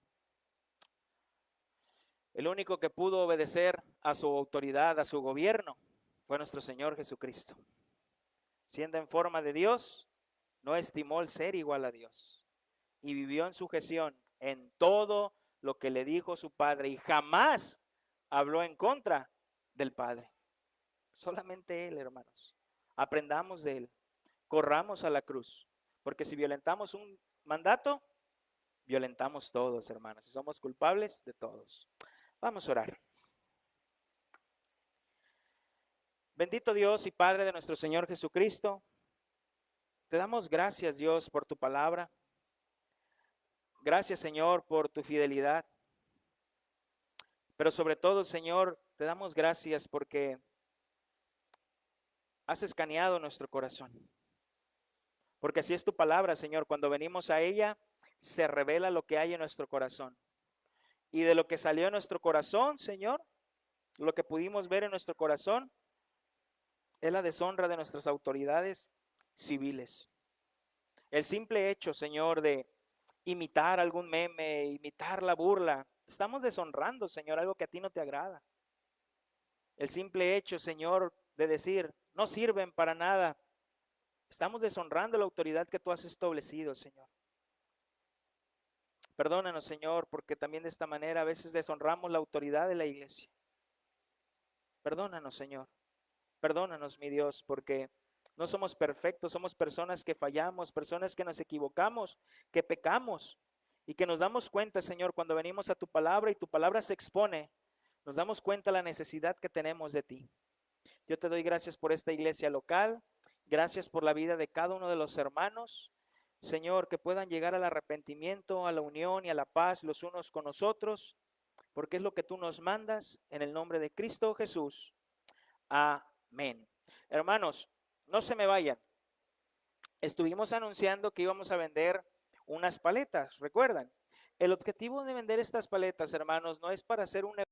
El único que pudo obedecer a su autoridad, a su gobierno, fue nuestro Señor Jesucristo. Siendo en forma de Dios, no estimó el ser igual a Dios y vivió en sujeción en todo lo que le dijo su Padre y jamás habló en contra del Padre. Solamente Él, hermanos. Aprendamos de Él. Corramos a la cruz. Porque si violentamos un mandato, violentamos todos, hermanos. Y somos culpables de todos. Vamos a orar. Bendito Dios y Padre de nuestro Señor Jesucristo, te damos gracias, Dios, por tu palabra. Gracias, Señor, por tu fidelidad. Pero sobre todo, Señor, te damos gracias porque has escaneado nuestro corazón. Porque así es tu palabra, Señor. Cuando venimos a ella, se revela lo que hay en nuestro corazón. Y de lo que salió en nuestro corazón, Señor, lo que pudimos ver en nuestro corazón, es la deshonra de nuestras autoridades civiles. El simple hecho, Señor, de imitar algún meme, imitar la burla, estamos deshonrando, Señor, algo que a ti no te agrada. El simple hecho, Señor, de decir, no sirven para nada, estamos deshonrando la autoridad que tú has establecido, Señor. Perdónanos, Señor, porque también de esta manera a veces deshonramos la autoridad de la iglesia. Perdónanos, Señor. Perdónanos, mi Dios, porque no somos perfectos, somos personas que fallamos, personas que nos equivocamos, que pecamos y que nos damos cuenta, Señor, cuando venimos a tu palabra y tu palabra se expone, nos damos cuenta de la necesidad que tenemos de ti. Yo te doy gracias por esta iglesia local, gracias por la vida de cada uno de los hermanos. Señor, que puedan llegar al arrepentimiento, a la unión y a la paz los unos con nosotros, porque es lo que tú nos mandas en el nombre de Cristo Jesús. Amén. Hermanos, no se me vayan. Estuvimos anunciando que íbamos a vender unas paletas, ¿recuerdan? El objetivo de vender estas paletas, hermanos, no es para hacer un